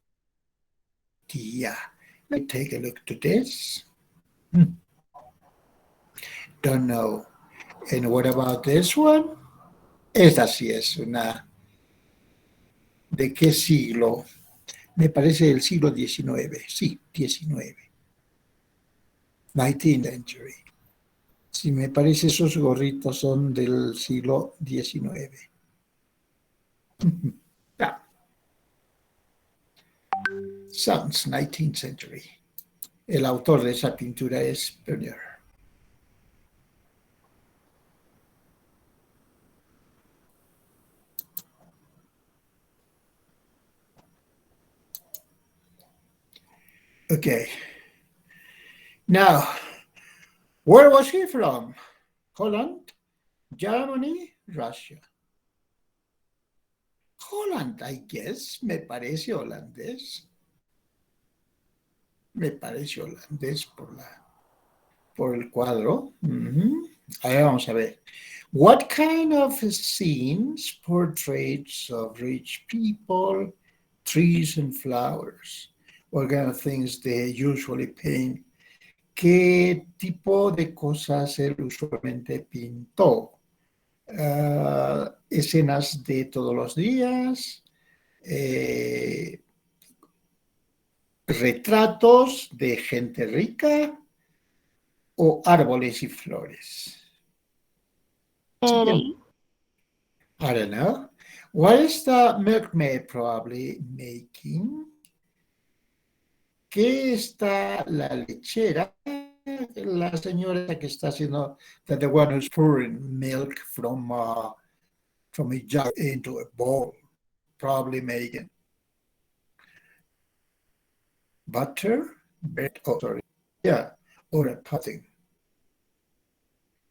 Let me take a look to this. Don't know. And what about this one? Esta sí es una... ¿De qué siglo? Me parece del siglo XIX. Sí, 19. 19th century. Sí, me parece esos gorritos son del siglo XIX. Yeah. Sounds 19th century. El autor de esa pintura es Vermeer. Okay. Now, where was he from? Holland, Germany, Russia. Holland, I guess. Me parece holandés. Me parece holandés por el cuadro. Ahí vamos a ver. What kind of scenes, portraits of rich people, trees and flowers? What kind of things they usually paint? ¿Qué tipo de cosas él usualmente pintó? Escenas de todos los días, retratos de gente rica o árboles y flores. I don't know. What is the milkmaid probably making? ¿Qué está la lechera? La señora que está haciendo, the one who's pouring milk from a jar into a bowl, probably making butter, bread, or a pudding.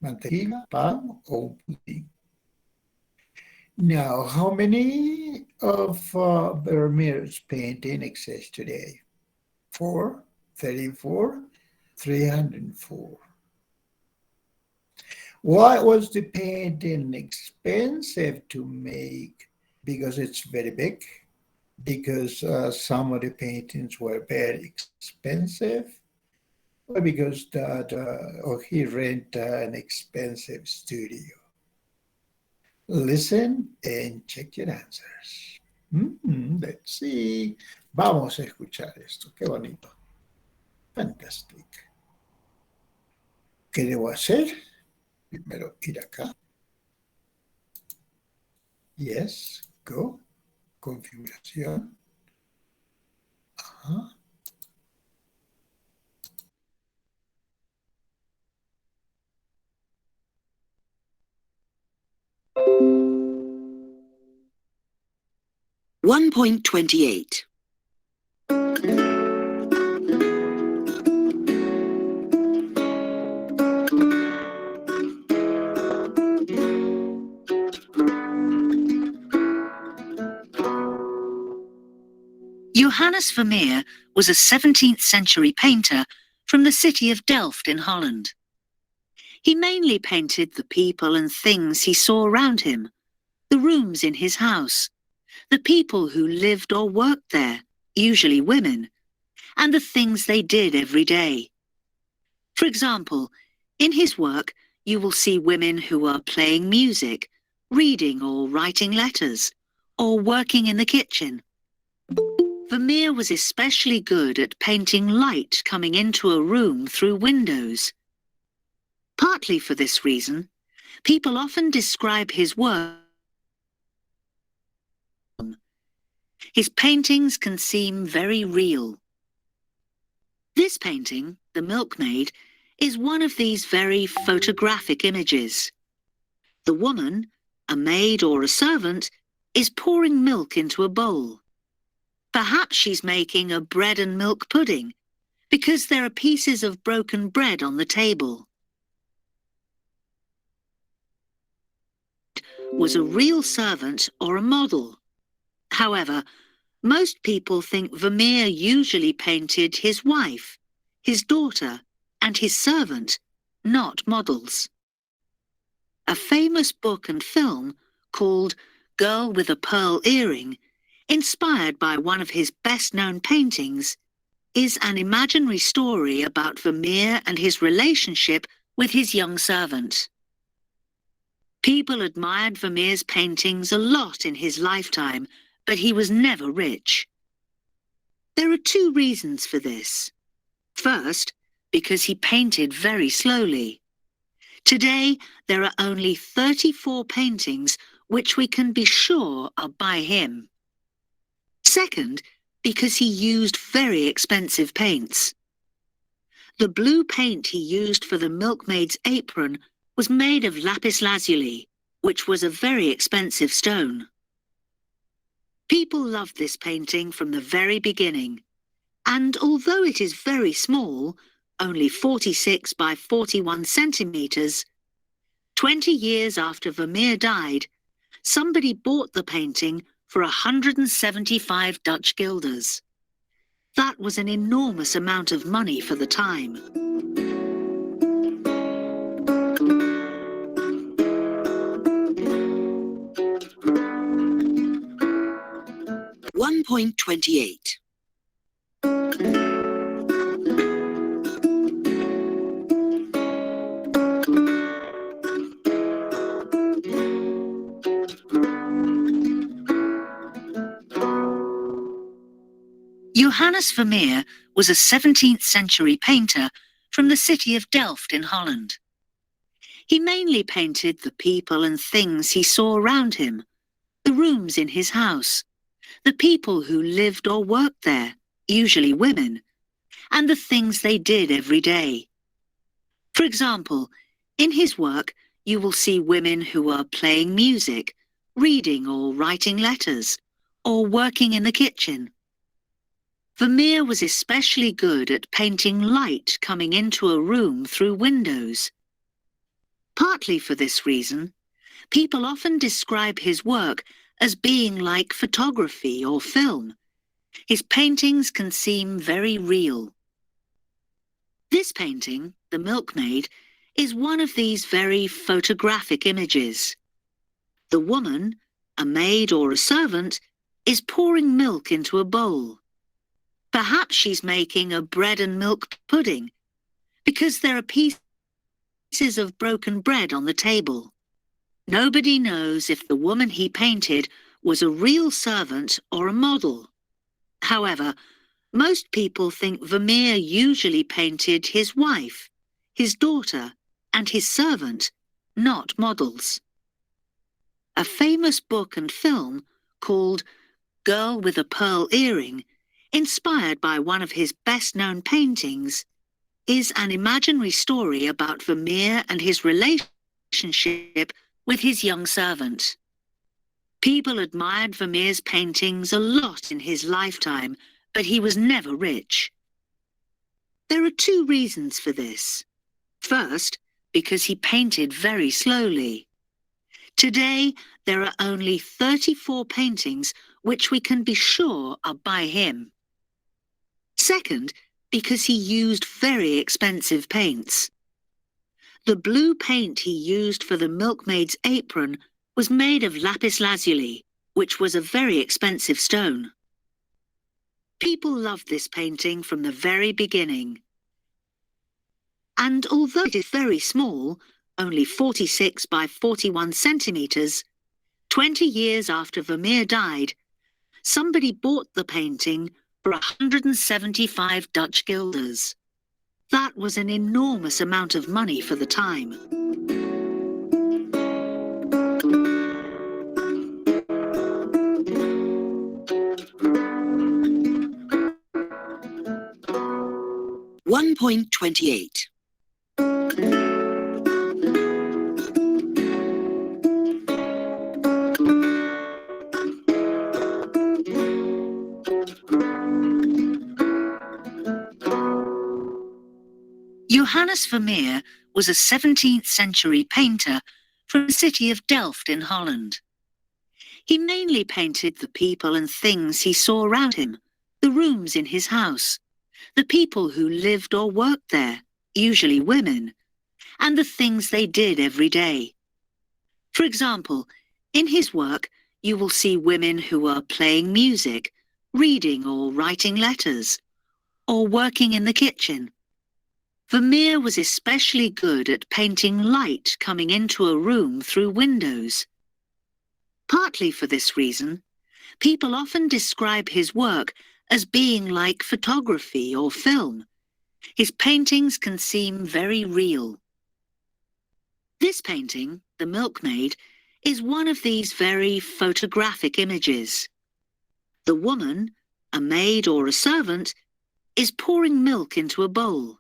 Mantequilla, pan, or pudding. Now, how many of Vermeer's painting exist today? 4, 34, 304. Why was the painting expensive to make? Because it's very big, because some of the paintings were very expensive, or because he rented an expensive studio. Listen and check your answers. Let's see. Vamos a escuchar esto. Qué bonito. Fantastic. ¿Qué debo hacer? Primero ir acá. Yes, go. Configuración. Ajá. One point 28. Johannes Vermeer was a 17th century painter from the city of Delft in Holland. He mainly painted the people and things he saw around him, the rooms in his house, the people who lived or worked there, usually women, and the things they did every day. For example, in his work, you will see women who are playing music, reading or writing letters, or working in the kitchen. Vermeer was especially good at painting light coming into a room through windows. Partly for this reason, people often describe his work. His paintings can seem very real. This painting, The Milkmaid, is one of these very photographic images. The woman, a maid or a servant, is pouring milk into a bowl. Perhaps she's making a bread and milk pudding, because there are pieces of broken bread on the table. Was a real servant or a model. However, most people think Vermeer usually painted his wife, his daughter, and his servant, not models. A famous book and film called Girl with a Pearl Earring, inspired by one of his best-known paintings, is an imaginary story about Vermeer and his relationship with his young servant. People admired Vermeer's paintings a lot in his lifetime, but he was never rich. There are two reasons for this. First, because he painted very slowly. Today, there are only 34 paintings which we can be sure are by him. Second, because he used very expensive paints. The blue paint he used for the milkmaid's apron was made of lapis lazuli, which was a very expensive stone. People loved this painting from the very beginning, and although it is very small, only 46 by 41 centimetres, 20 years after Vermeer died, somebody bought the painting for 175 Dutch guilders. That was an enormous amount of money for the time. .28. Johannes Vermeer was a 17th century painter from the city of Delft in Holland. He mainly painted the people and things he saw around him, the rooms in his house, the people who lived or worked there, usually women, and the things they did every day. For example, in his work, you will see women who are playing music, reading or writing letters, or working in the kitchen. Vermeer was especially good at painting light coming into a room through windows. Partly for this reason, people often describe his work as being like photography or film. His paintings can seem very real. This painting, The Milkmaid, is one of these very photographic images. The woman, a maid or a servant, is pouring milk into a bowl. Perhaps she's making a bread and milk pudding, because there are pieces of broken bread on the table. Nobody knows if the woman he painted was a real servant or a model. However, most people think Vermeer usually painted his wife, his daughter, and his servant, not models. A famous book and film called Girl with a Pearl Earring, inspired by one of his best-known paintings, is an imaginary story about Vermeer and his relationship with his young servant. People admired Vermeer's paintings a lot in his lifetime, but he was never rich. There are two reasons for this. First, because he painted very slowly. Today, there are only 34 paintings which we can be sure are by him. Second, because he used very expensive paints. The blue paint he used for the milkmaid's apron was made of lapis lazuli, which was a very expensive stone. People loved this painting from the very beginning. And although it is very small, only 46 by 41 centimetres, 20 years after Vermeer died, somebody bought the painting for 175 Dutch guilders. That was an enormous amount of money for the time. .28. Johannes Vermeer was a 17th century painter from the city of Delft in Holland. He mainly painted the people and things he saw around him, the rooms in his house, the people who lived or worked there, usually women, and the things they did every day. For example, in his work, you will see women who are playing music, reading or writing letters, or working in the kitchen. Vermeer was especially good at painting light coming into a room through windows. Partly for this reason, people often describe his work as being like photography or film. His paintings can seem very real. This painting, The Milkmaid, is one of these very photographic images. The woman, a maid or a servant, is pouring milk into a bowl.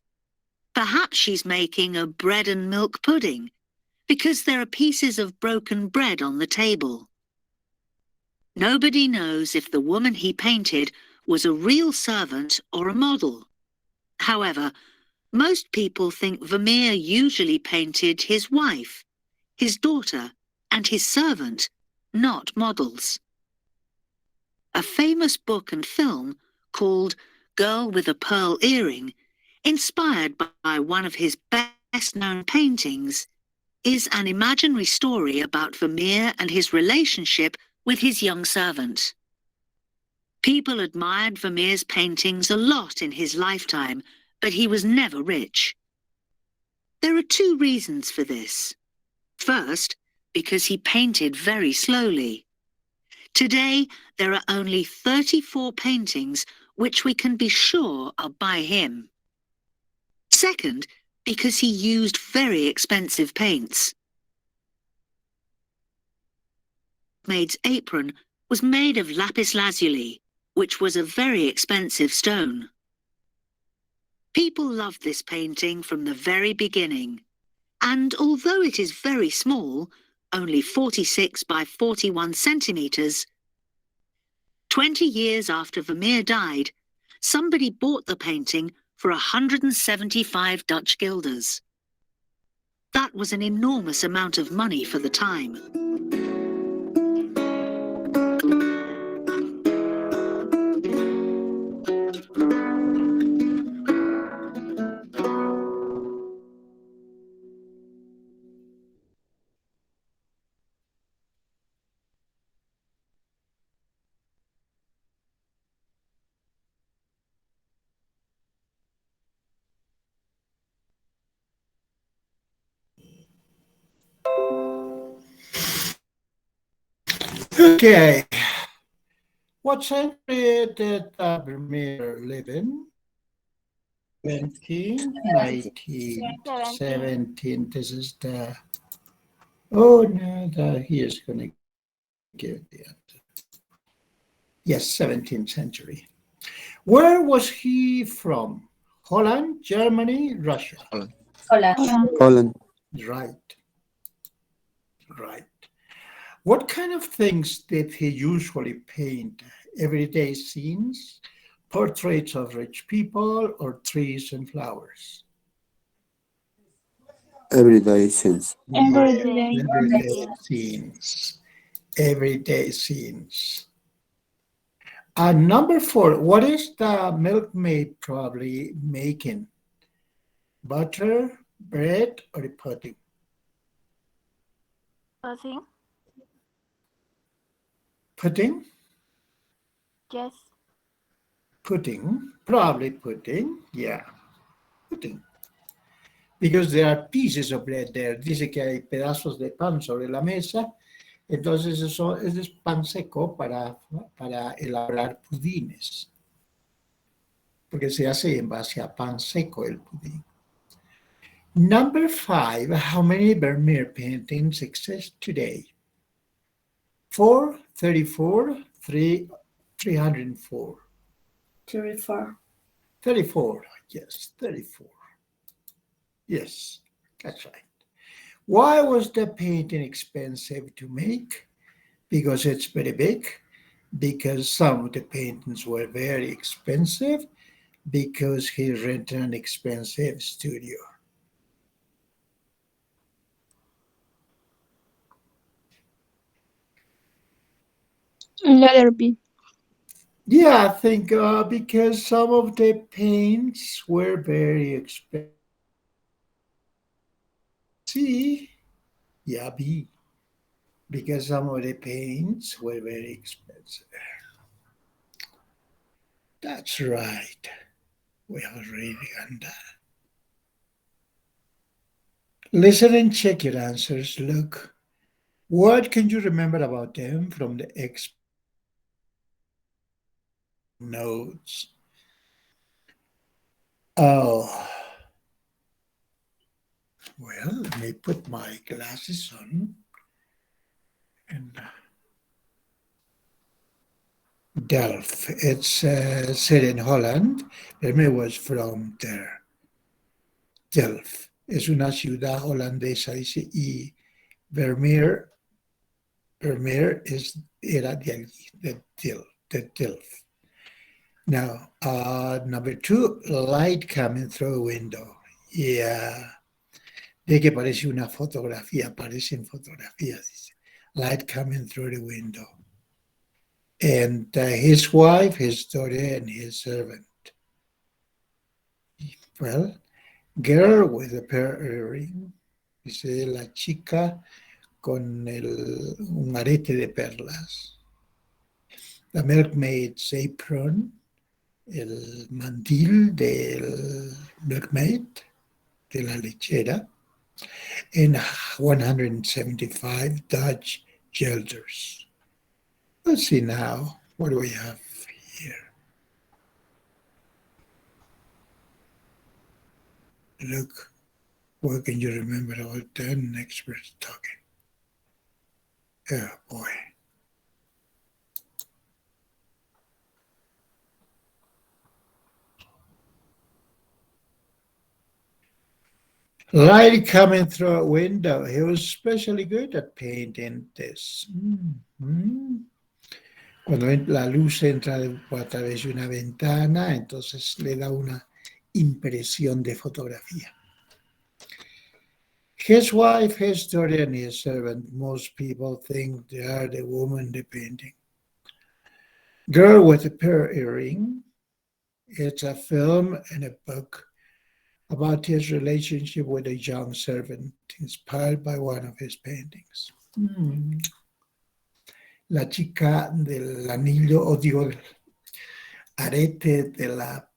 Perhaps she's making a bread and milk pudding, because there are pieces of broken bread on the table. Nobody knows if the woman he painted was a real servant or a model. However, most people think Vermeer usually painted his wife, his daughter, and his servant, not models. A famous book and film called Girl with a Pearl Earring, inspired by one of his best-known paintings, is an imaginary story about Vermeer and his relationship with his young servant. People admired Vermeer's paintings a lot in his lifetime, but he was never rich. There are two reasons for this. First, because he painted very slowly. Today, there are only 34 paintings which we can be sure are by him. Second, because he used very expensive paints. Maid's apron was made of lapis lazuli, which was a very expensive stone. People loved this painting from the very beginning, and although it is very small, only 46 by 41 centimetres, 20 years after Vermeer died, somebody bought the painting for 175 Dutch guilders. That was an enormous amount of money for the time. Okay. What century did Vermeer live in? 17, 19, 17. This is the... Oh, no, he is going to give the answer. Yes, 17th century. Where was he from? Holland, Germany, Russia? Hola. Holland. Right. Right. What kind of things did he usually paint? Everyday scenes, portraits of rich people, or trees and flowers? Everyday scenes. Everyday scenes. Everyday scenes. Number 4, what is the milkmaid probably making? Butter, bread, or pudding? Pudding? Pudding? Yes. Pudding, probably pudding, yeah, pudding. Because there are pieces of bread there. Dice que hay pedazos de pan sobre la mesa. Entonces eso es pan seco para elaborar pudines. Porque se hace en base a pan seco el pudín. Number 5, how many Vermeer paintings exist today? 4, 34, 304. 34. 34, yes, 34. Yes, that's right. Why was the painting expensive to make? Because it's very big, because some of the paintings were very expensive, because he rented an expensive studio. Letter B. Yeah, I think because some of the paints were very expensive. C, yeah, B. because some of the paints were very expensive. That's right. We have already done that. Listen and check your answers. Look, what can you remember about them from the notes? Oh, well, let me put my glasses on. And Delft, it's said in Holland. Vermeer was from there. Delft es una ciudad holandesa, dice, y Vermeer era de allí, de Delft. Now, number 2, light coming through a window. Yeah. De que parece una fotografía, parecen fotografías, dice. Light coming through the window. And his wife, his daughter, and his servant. Well, girl with a pearl earring. Dice la chica con un arete de perlas. The milkmaid's apron. El mandil del milkmaid, de la lechera. And 175 Dutch guilders. Let's see now, what do we have here? Look, what can you remember about 10 experts talking? Oh boy. Light coming through a window. He was especially good at painting this. Cuando la luz entra a través de una ventana, entonces le da una impresión de fotografía. His wife, his daughter, and his servant. Most people think they are the woman in the painting. Girl with a pearl earring. It's a film and a book about his relationship with a young servant, inspired by one of his paintings. La chica del anillo, o digo, el arete de la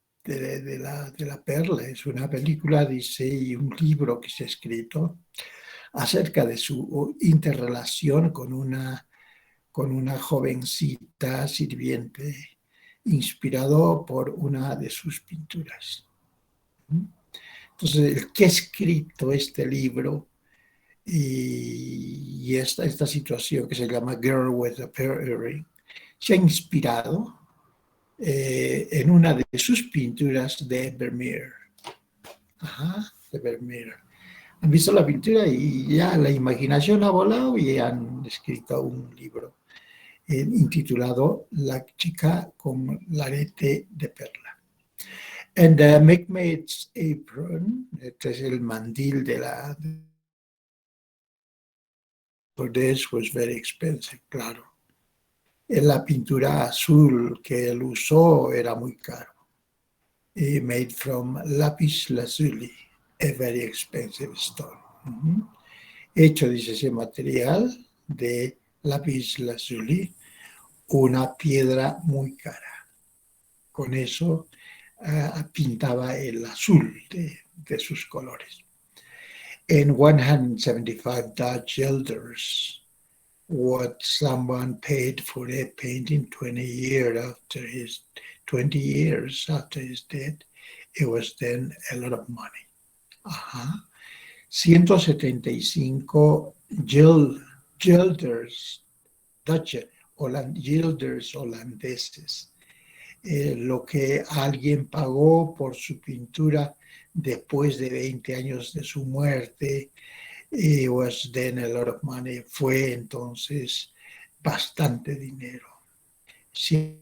perla, es una película, dice, y un libro que se ha escrito acerca de su interrelación con una jovencita sirviente, inspirado por una de sus pinturas. Entonces, el que ha escrito este libro y esta situación que se llama Girl with a Pearl Earring, se ha inspirado en una de sus pinturas de Vermeer. De Vermeer. Han visto la pintura y ya la imaginación ha volado y han escrito un libro intitulado La chica con la arete de perla. And the milkmaid's apron, este es el mandil de la... For this was very expensive, claro. La pintura azul que él usó era muy caro. Made from lapis lazuli, a very expensive stone. Hecho, dice, ese material de lápiz lazuli, una piedra muy cara. Con eso pintaba el azul de sus colores. And 175 Dutch guilders, what someone paid for a painting 20 years after his death, it was then a lot of money. 175 guilders, guilders holandeses. Lo que alguien pagó por su pintura después de 20 años de su muerte, was then a lot of money. Fue entonces bastante dinero. Sí,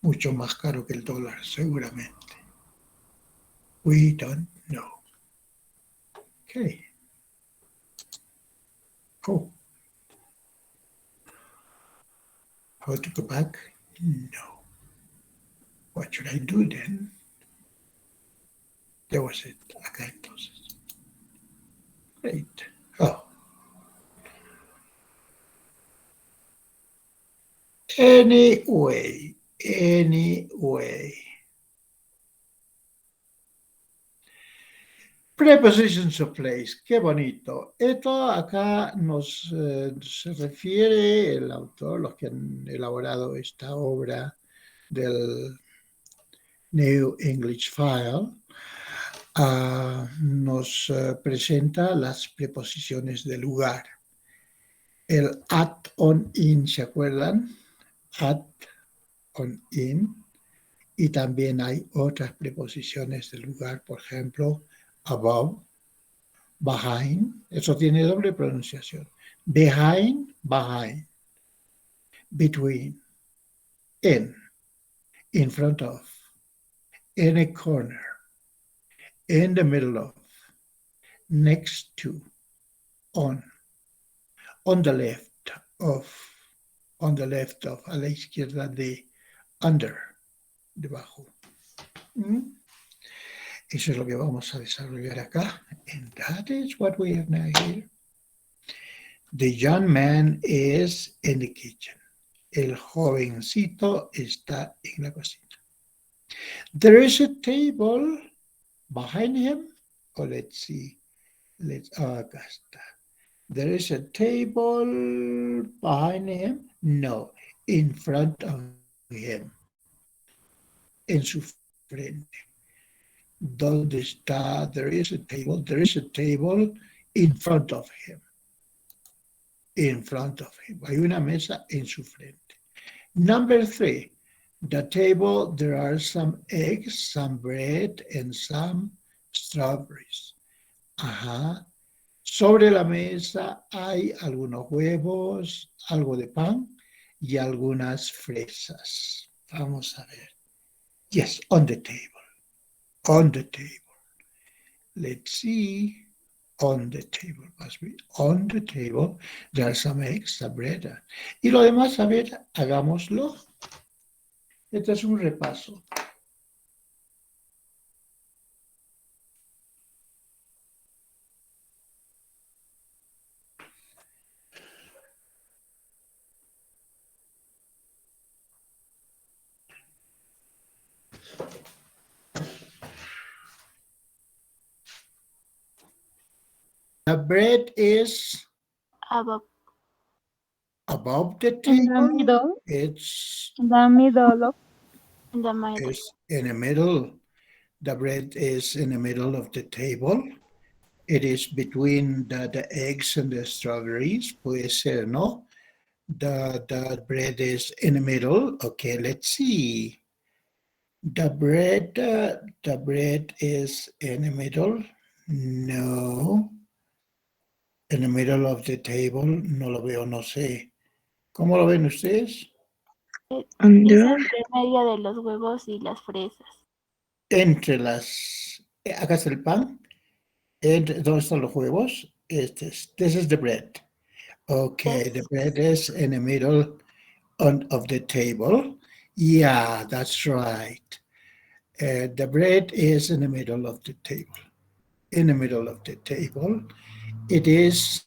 mucho más caro que el dólar, seguramente. We don't know. Okay. Oh. How to go back? No. What should I do then? There was it. Acá entonces. Great. Oh. Anyway, anyway. Prepositions of place, qué bonito. Esto acá se refiere el autor, los que han elaborado esta obra del New English File, nos presenta las preposiciones de lugar. El at, on, in, ¿se acuerdan? At, on, in. Y también hay otras preposiciones de lugar, por ejemplo, above, behind, eso tiene doble pronunciación. Behind, behind. Between, in front of, in a corner, in the middle of, next to, on the left of, a la izquierda de, under, debajo. Eso es lo que vamos a desarrollar acá. And that is what we have now here. The young man is in the kitchen. El jovencito está en la cocina. There is a table behind him. Oh, let's see. Acá está. There is a table behind him. No, in front of him. En su frente. ¿Dónde está? There is a table. There is a table in front of him. In front of him. Hay una mesa en su frente. Number 3, the table, there are some eggs, some bread, and some strawberries. Ajá. Sobre la mesa hay algunos huevos, algo de pan y algunas fresas. Vamos a ver. Yes, on the table. On the table. Let's see. On the table, must be on the table. There are some eggs, some bread. Y lo demás, a ver, hagámoslo. Este es un repaso. The bread is Above. above the In the table. middle. It's The middle of. In the middle. is in the middle. The bread is in the middle of the table. It is between the eggs and the strawberries. Puede ser, ¿no? The bread is in the middle. Okay, let's see. The bread is in the middle. No. In the middle of the table. No lo veo, no sé. ¿Cómo lo ven ustedes? Es Under. entre medio de los huevos y las fresas. Entre las... Acá está el pan. ¿Dónde están los huevos? This is the bread. Okay, the bread is in the middle of the table. Yeah, that's right. The bread is in the middle of the table. In the middle of the table. It is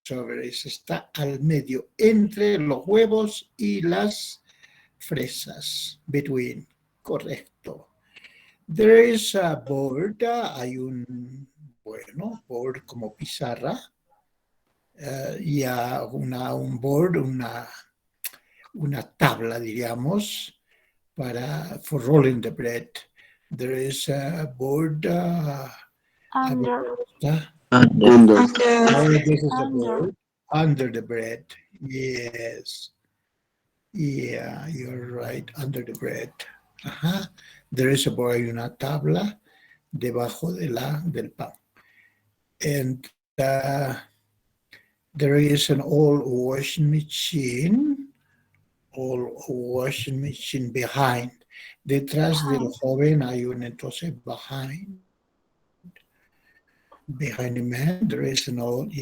strawberries. Está al medio, entre los huevos y las fresas. Between. Correcto. There is a board. Hay un, bueno, board como pizarra. Un board, una tabla, diríamos, for rolling the bread. There is a board. Under. Under. This is a Under. board. Under the bread. Yes. Yeah, you're right. Under the bread. Ajá. There is a board, hay una tabla debajo del pan. And there is an old washing machine behind. Detrás del joven hay un, entonces, behind the man, there is an old,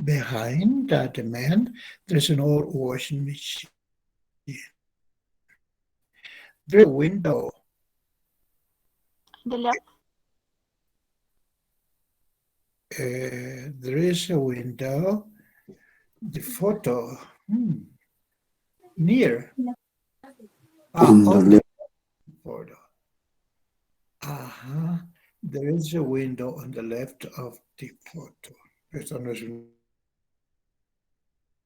behind the man, there's an old washing machine. There's a window. The left. There is a window The photo. Near. In the On the left. photo. There is a window on the left of the photo. Esto no es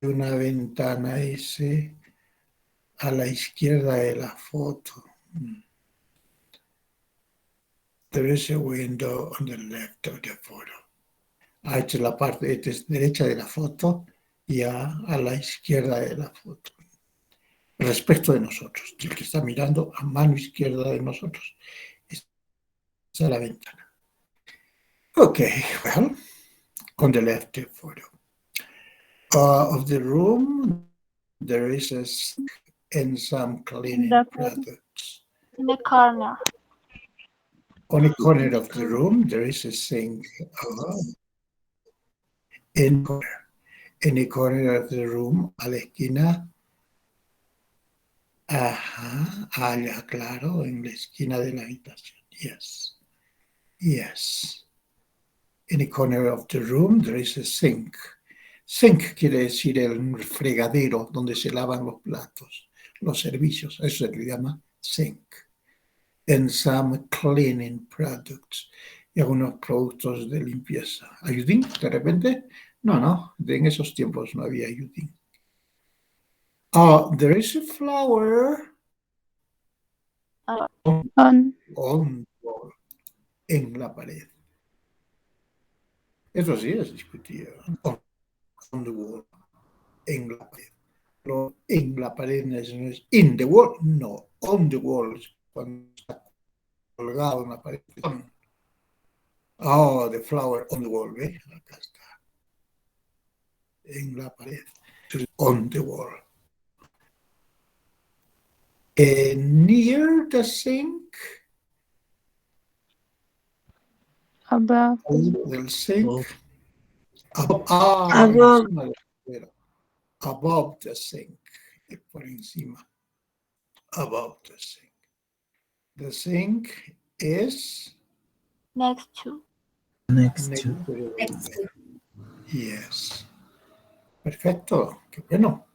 una ventana ese a la izquierda de la foto. There is a window on the left of the photo. Esta es la parte derecha de la foto y a la izquierda de la foto. Respecto de nosotros, el que está mirando a mano izquierda de nosotros. Esa es la ventana. Okay, well, on the left photo. Of the room, there is a sink and some cleaning products. In the corner. On the corner of the room, there is a sink. In the corner of the room, a la esquina. Allá, claro, en la esquina de la habitación. Yes. Yes. In the corner of the room, there is a sink. Sink quiere decir el fregadero donde se lavan los platos, los servicios. Eso se le llama sink. And some cleaning products. Y algunos productos de limpieza. ¿Ayudín? ¿De repente? No. En esos tiempos no había ayudín. There is a flower on the wall, en la pared. Eso sí es discutido. On the wall, en la pared. Pero en la pared no es in the wall, no. On the wall, cuando está colgado en la pared. The flower on the wall, ¿ves? Acá está. En la pared. On the wall. Near the sink. Above. Del sink. Above the sink. Por encima. Above the sink. The sink is Next to. Next to. Yes. Perfecto. Qué bueno.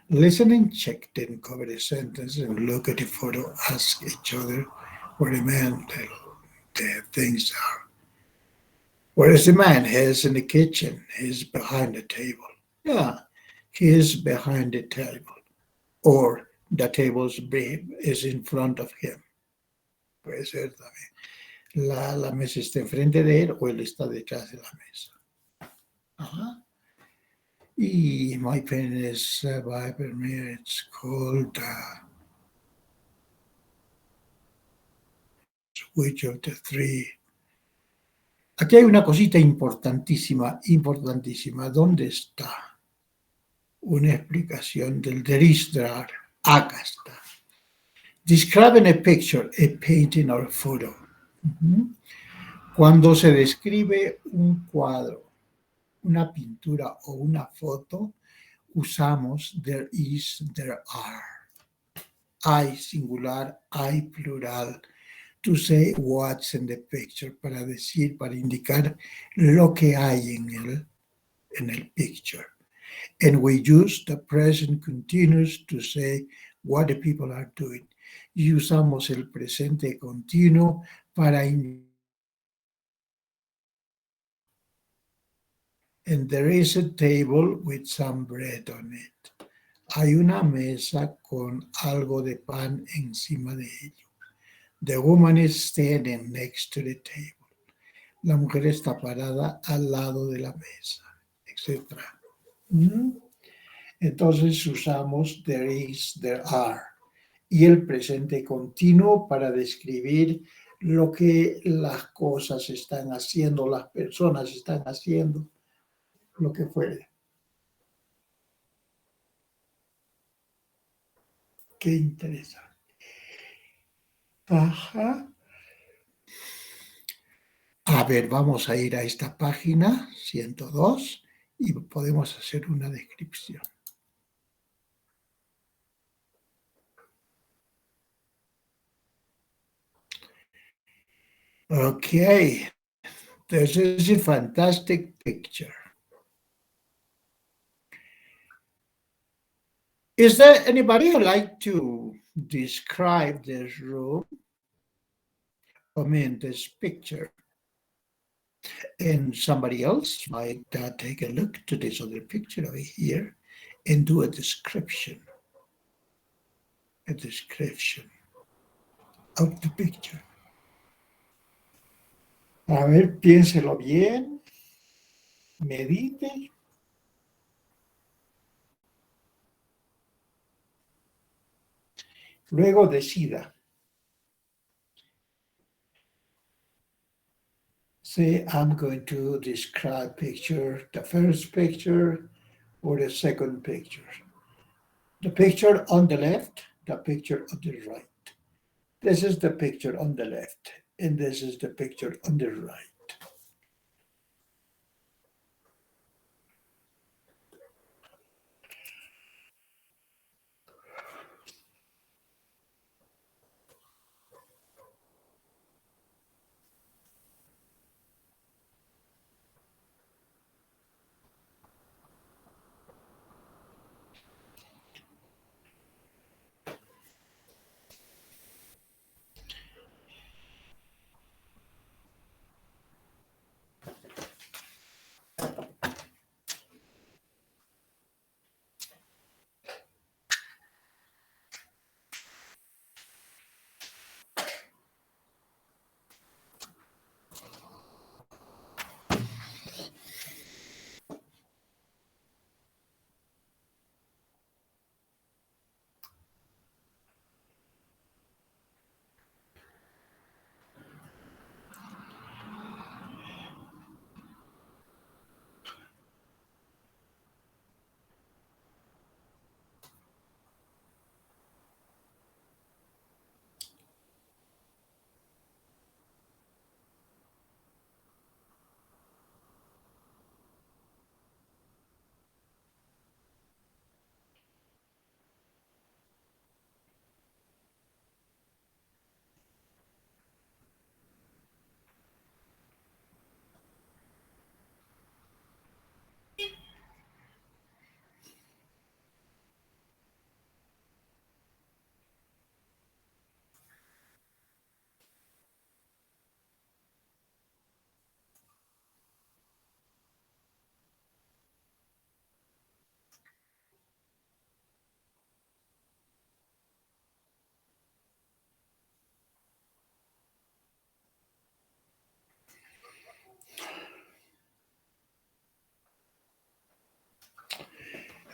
Listen and check, then cover the sentence and look at the photo. Ask each other where the man, the things are. Where is the man? He's in the kitchen. He's behind the table. Yeah, he is behind the table. Or the table is in front of him. Puede ser también. La mesa está enfrente de él o él está detrás de la mesa. Y my pen is by Vermeer. It's called Which of the Three. Aquí hay una cosita importantísima. ¿Dónde está? Una explicación del there is, there are. Acá está. Describing a picture, a painting or a photo. Cuando se describe un cuadro, una pintura o una foto, usamos there is, there are. I singular, I plural. To say what's in the picture, para indicar lo que hay en el picture. And we use the present continuous to say what the people are doing. Y usamos el presente continuo para indicar. And there is a table with some bread on it. Hay una mesa con algo de pan encima de ello. The woman is standing next to the table. La mujer está parada al lado de la mesa, etc. Entonces usamos there is, there are. Y el presente continuo para describir lo que las cosas están haciendo, las personas están haciendo, lo que fuere. Qué interesante. A ver, vamos a ir a esta página 102 y podemos hacer una descripción. Okay, this is a fantastic picture. Is there anybody who like to describe this room? I mean, this picture. And somebody else might take a look to this other picture over here and do a description. A description of the picture. A ver, piénselo bien. Medite. Luego decida. Say, I'm going to describe picture, the first picture or the second picture. The picture on the left, the picture on the right. This is the picture on the left, and this is the picture on the right.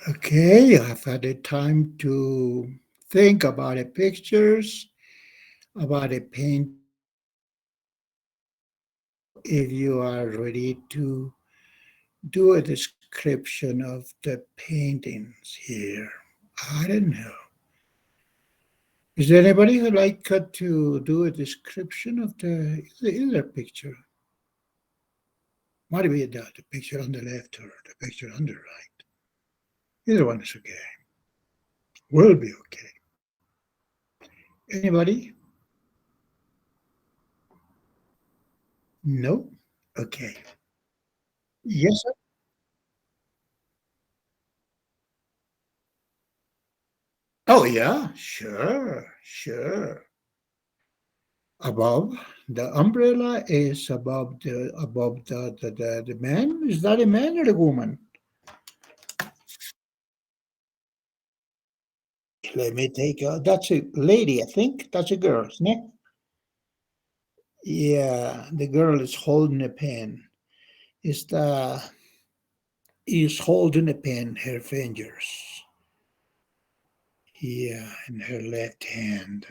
Okay, I've had the time to think about the pictures, about the paint. If you are ready to do a description of the paintings here, I don't know. Is there anybody who'd like to do a description of the either picture? Might be the picture on the left or the picture on the right. Either one is okay. Will be okay. Anybody? No? Okay. Yes, sir? Oh, yeah, sure, sure. Above, the umbrella is above the man. Is that a man or a woman? Let me take that's a lady, I think. That's a girl, isn't it? Yeah, the girl is holding a pen. Is the is holding a pen, her fingers. Yeah, in her left hand.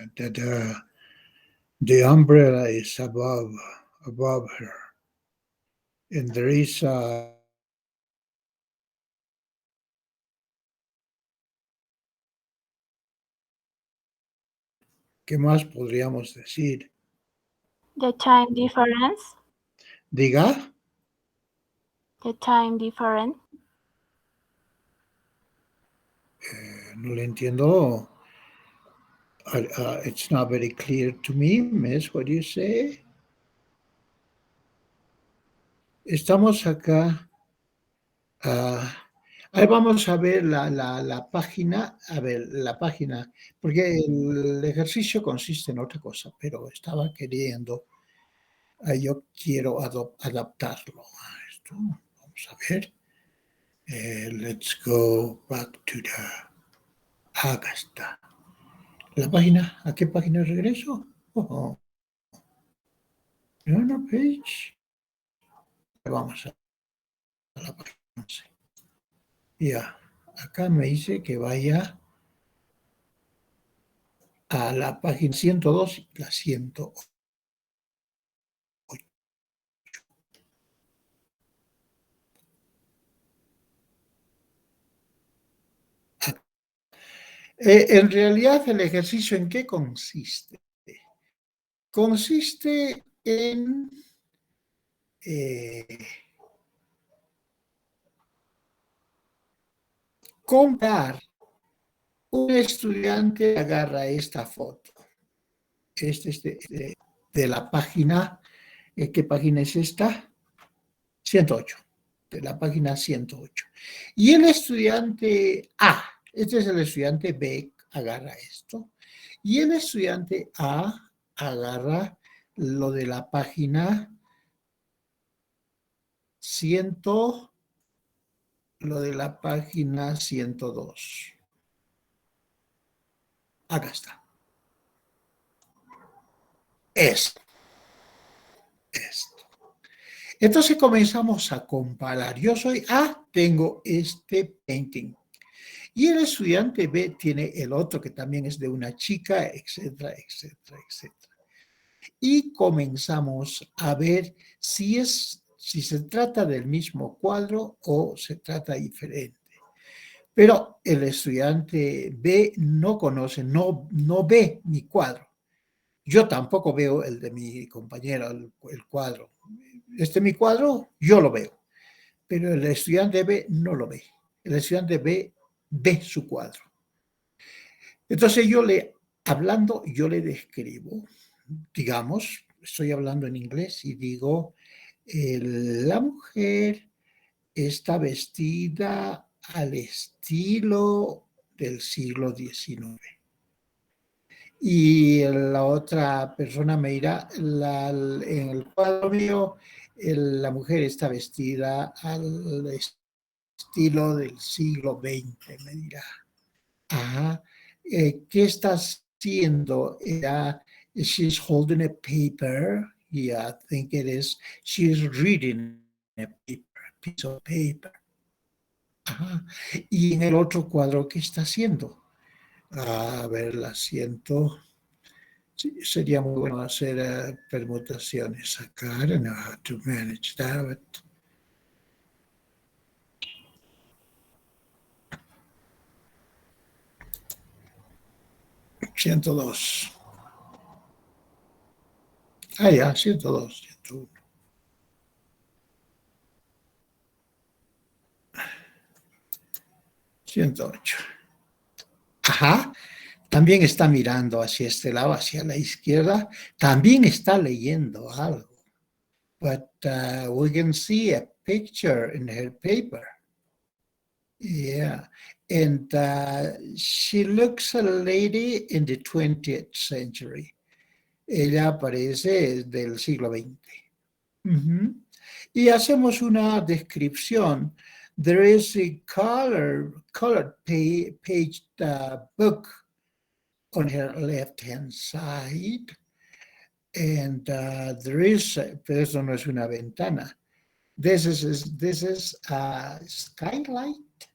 The umbrella is above her. And there is ¿qué más podríamos decir? The time difference. Diga. The time difference. No le entiendo. It's not very clear to me, miss. What do you say? Estamos acá. Ahí vamos a ver la página, porque el ejercicio consiste en otra cosa, pero estaba queriendo, yo quiero adaptarlo a esto. Vamos a ver. Let's go back to acá está. La página, ¿a qué página regreso? No, page. Vamos a la página 11. Ya, acá me dice que vaya a la página 102 y la 108. En realidad, ¿el ejercicio en qué consiste? Consiste en comparar. Un estudiante agarra esta foto. De la página, ¿qué página es esta? 108. De la página 108. Y el estudiante A, este es el estudiante B, agarra esto. Y el estudiante A agarra lo de la página 102. Acá está. Esto. Entonces comenzamos a comparar. Yo soy A, tengo este painting. Y el estudiante B tiene el otro que también es de una chica, etcétera, etcétera, etcétera. Y comenzamos a ver si se trata del mismo cuadro o se trata diferente. Pero el estudiante B no conoce, no ve mi cuadro. Yo tampoco veo el de mi compañero, el cuadro. Mi cuadro, yo lo veo. Pero el estudiante B no lo ve. El estudiante B ve su cuadro. Entonces yo le describo, digamos, estoy hablando en inglés y digo, la mujer está vestida al estilo del siglo XIX. Y la otra persona me dirá, en el cuadro mío, la mujer está vestida al estilo del siglo XX, me dirá. Ajá. ¿Qué está haciendo? She's holding a paper. Yeah, I think it is. She's reading a piece of paper. Ajá. Y en el otro cuadro, ¿qué está haciendo? A ver, la siento. Sí, sería muy bueno hacer permutaciones acá. I don't know how to manage that, but 102. Ya, 102, 101. 108. Ajá. También está mirando hacia este lado, hacia la izquierda. También está leyendo algo. But we can see a picture in her paper. Yeah. And she looks a lady in the 20th century. Ella parece del siglo XX. Y hacemos una descripción. There is a colored page book on her left-hand side. And there is, pero eso no es una ventana. This is a skylight.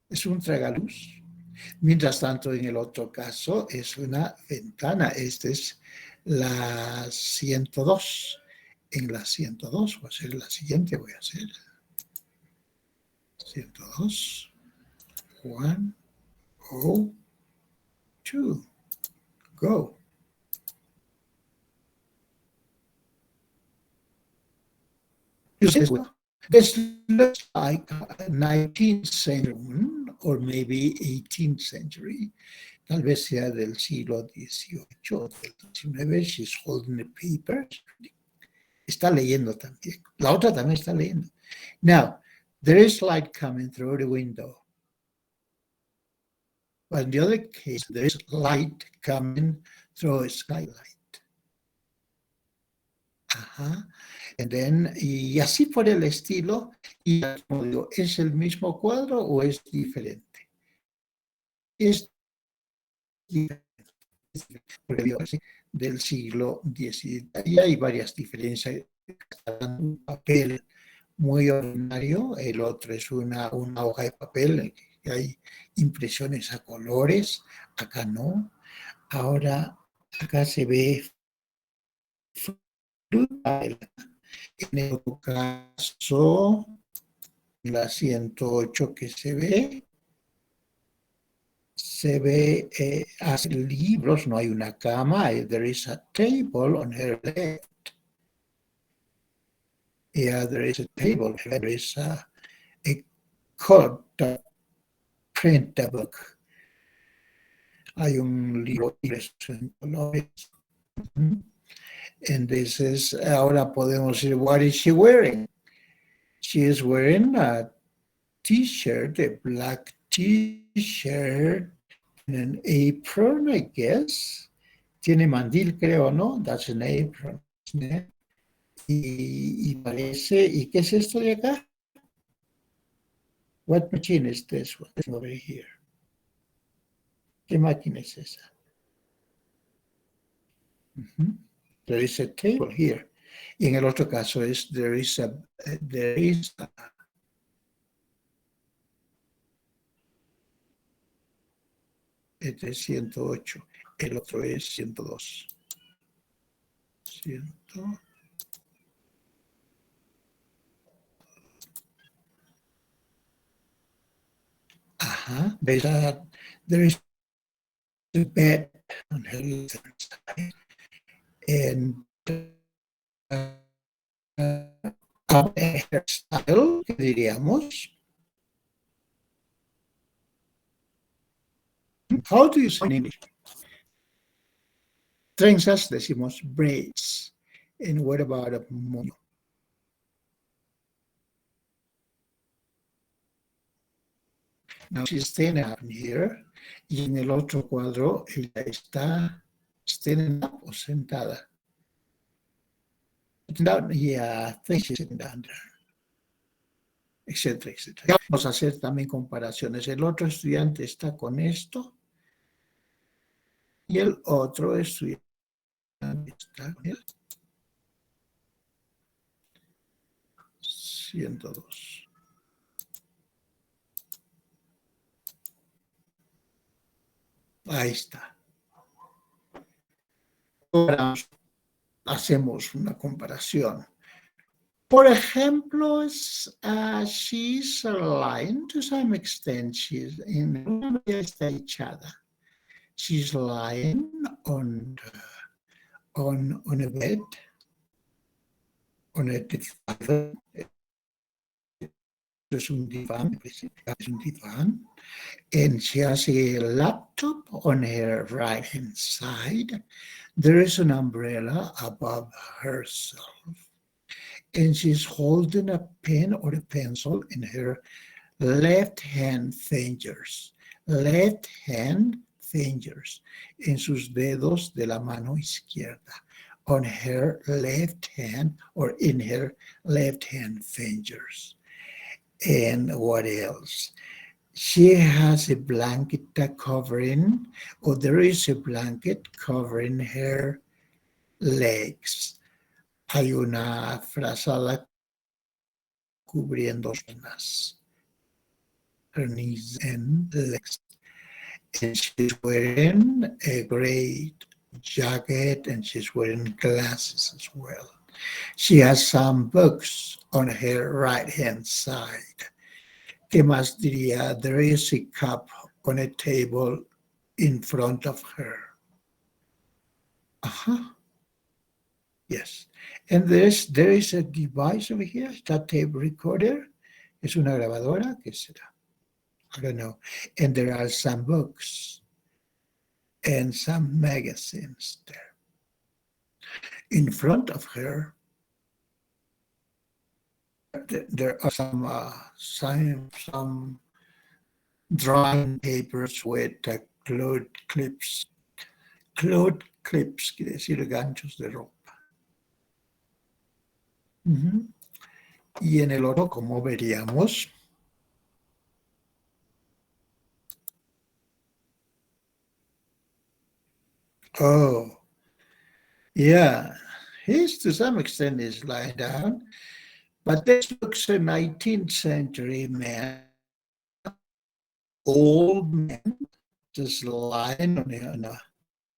Es un tragaluz. Mientras tanto, en el otro caso, es una ventana. Esta es la 102. En la 102, voy a hacer la siguiente, voy a hacer 102. 1, 2, go. This looks like a 19th century or maybe 18th century. Tal vez sea del siglo XVIII o del XIX. She's holding a paper. Está leyendo también. La otra también está leyendo. Now, There is light coming through the window. But in the other case, there is light coming through a skylight. Ajá. And then, y así por el estilo, y como digo, ¿es el mismo cuadro o es diferente? Es diferente. Del siglo XIX. Y hay varias diferencias. Un papel muy ordinario, el otro es una hoja de papel, en que hay impresiones a colores, acá no. Ahora, acá se ve fruta. En el otro caso, la 108 que se ve hace libros, no hay una cama, there is a table on her left. Yeah, there is a table, there is a color print book. Hay un libro en colores. And this is, ahora podemos decir, what is she wearing? She is wearing a t-shirt, a black t-shirt, and an apron, I guess. Tiene mandil, creo, ¿no? That's an apron. Y parece, ¿y qué es esto de acá? What machine is this one? Over here. ¿Qué máquina es esa? There is a table here. Y en el otro caso es, there is a este es 108, el otro es 102. 100. Ajá, ¿ves? There is a bed on her left side, and hairstyle, ¿qué diríamos? How do you say in English? Trenzas decimos braids. And what about a moño? Now she's standing up here. Y en el otro cuadro ella está standing up o sentada. Down, yeah, I think she's sitting down there. Etcétera, etcétera. Vamos a hacer también comparaciones. El otro estudiante está con esto. Y el otro estudiante está con él. 102. Ahí está. Ahora hacemos una comparación. Por ejemplo, she's lying to some extent. She's está echada. She's lying on a bed, on a divan. Es un diván, and she has a laptop on her right hand side. There is an umbrella above herself, and she's holding a pen or a pencil in her left hand fingers. Left hand fingers, en sus dedos de la mano izquierda. On her left hand or in her left hand fingers. And what else? She has a blanket covering, or there is a blanket covering her legs. Hay una frazada cubriendo sus piernas, her knees and legs. And she's wearing a gray jacket, and she's wearing glasses as well. She has some books on her right-hand side. ¿Qué más diría? There is a cup on a table in front of her. Yes. And there is a device over here. Está tape recorder. Es una grabadora. ¿Qué será? I don't know. And there are some books and some magazines there. In front of her, there are some drawing papers with cloth clips. Cloth clips quiere decir ganchos de ropa. Y en el otro, como veríamos, oh, yeah, he's to some extent is lying down, but this looks a 19th century man, old man, just lying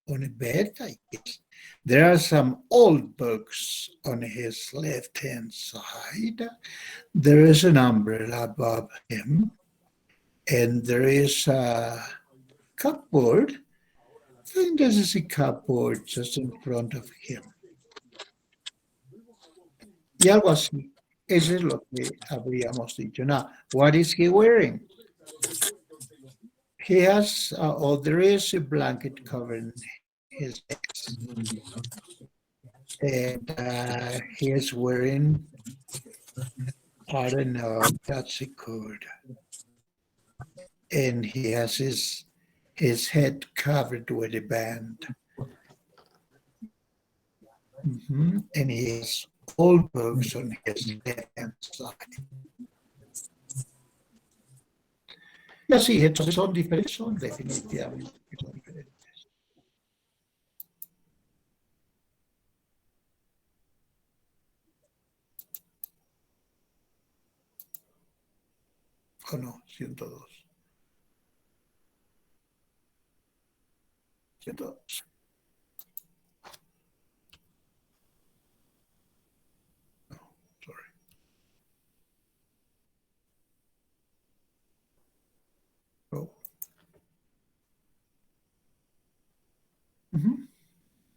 on a bed, I guess. There are some old books on his left-hand side. There is an umbrella above him, and there is a cupboard. I think this is a cupboard just in front of him. Y algo así. Eso es lo que habríamos dicho. Now, what is he wearing? He has, or there is a blanket covering his legs. And he is wearing, I don't know, that's a coat. And he has his head covered with a band. And he has old books on his left-hand side. Y así, entonces son diferentes, son definitivamente son diferentes. ¿O no? 102. 102. No, sorry. Oh.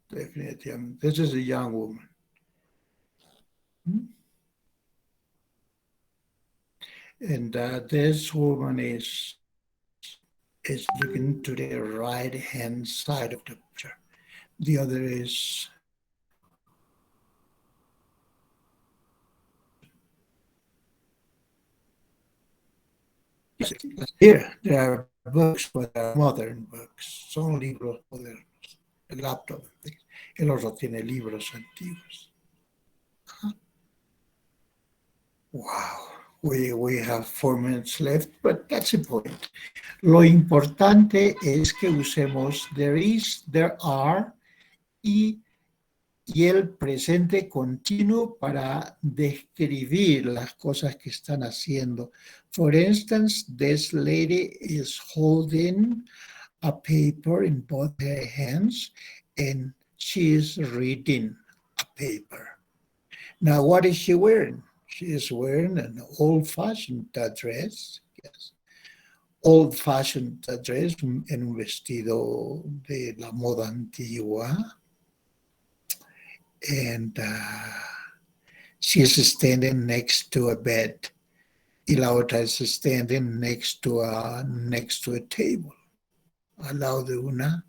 Definitivamente. This is a young woman. And this woman is looking to the right-hand side of the picture. The other is here. There are books, but they are modern books. Son libros modernos. El laptop. El otro tiene libros antiguos. Wow. We have 4 minutes left, but that's the point. Lo importante es que usemos there is, there are y el presente continuo para describir las cosas que están haciendo. For instance, this lady is holding a paper in both her hands and she is reading a paper. Now, what is she wearing? She is wearing an old-fashioned dress, yes. Old-fashioned dress, en un vestido de la moda antigua. And she is standing next to a bed. Y la otra is standing next to a table, al lado de una.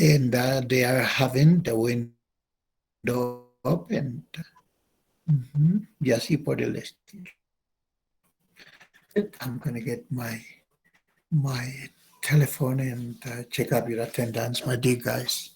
And they are having the window open. Y así por el estilo. I'm going to get my telephone and check up your attendance, my dear guys.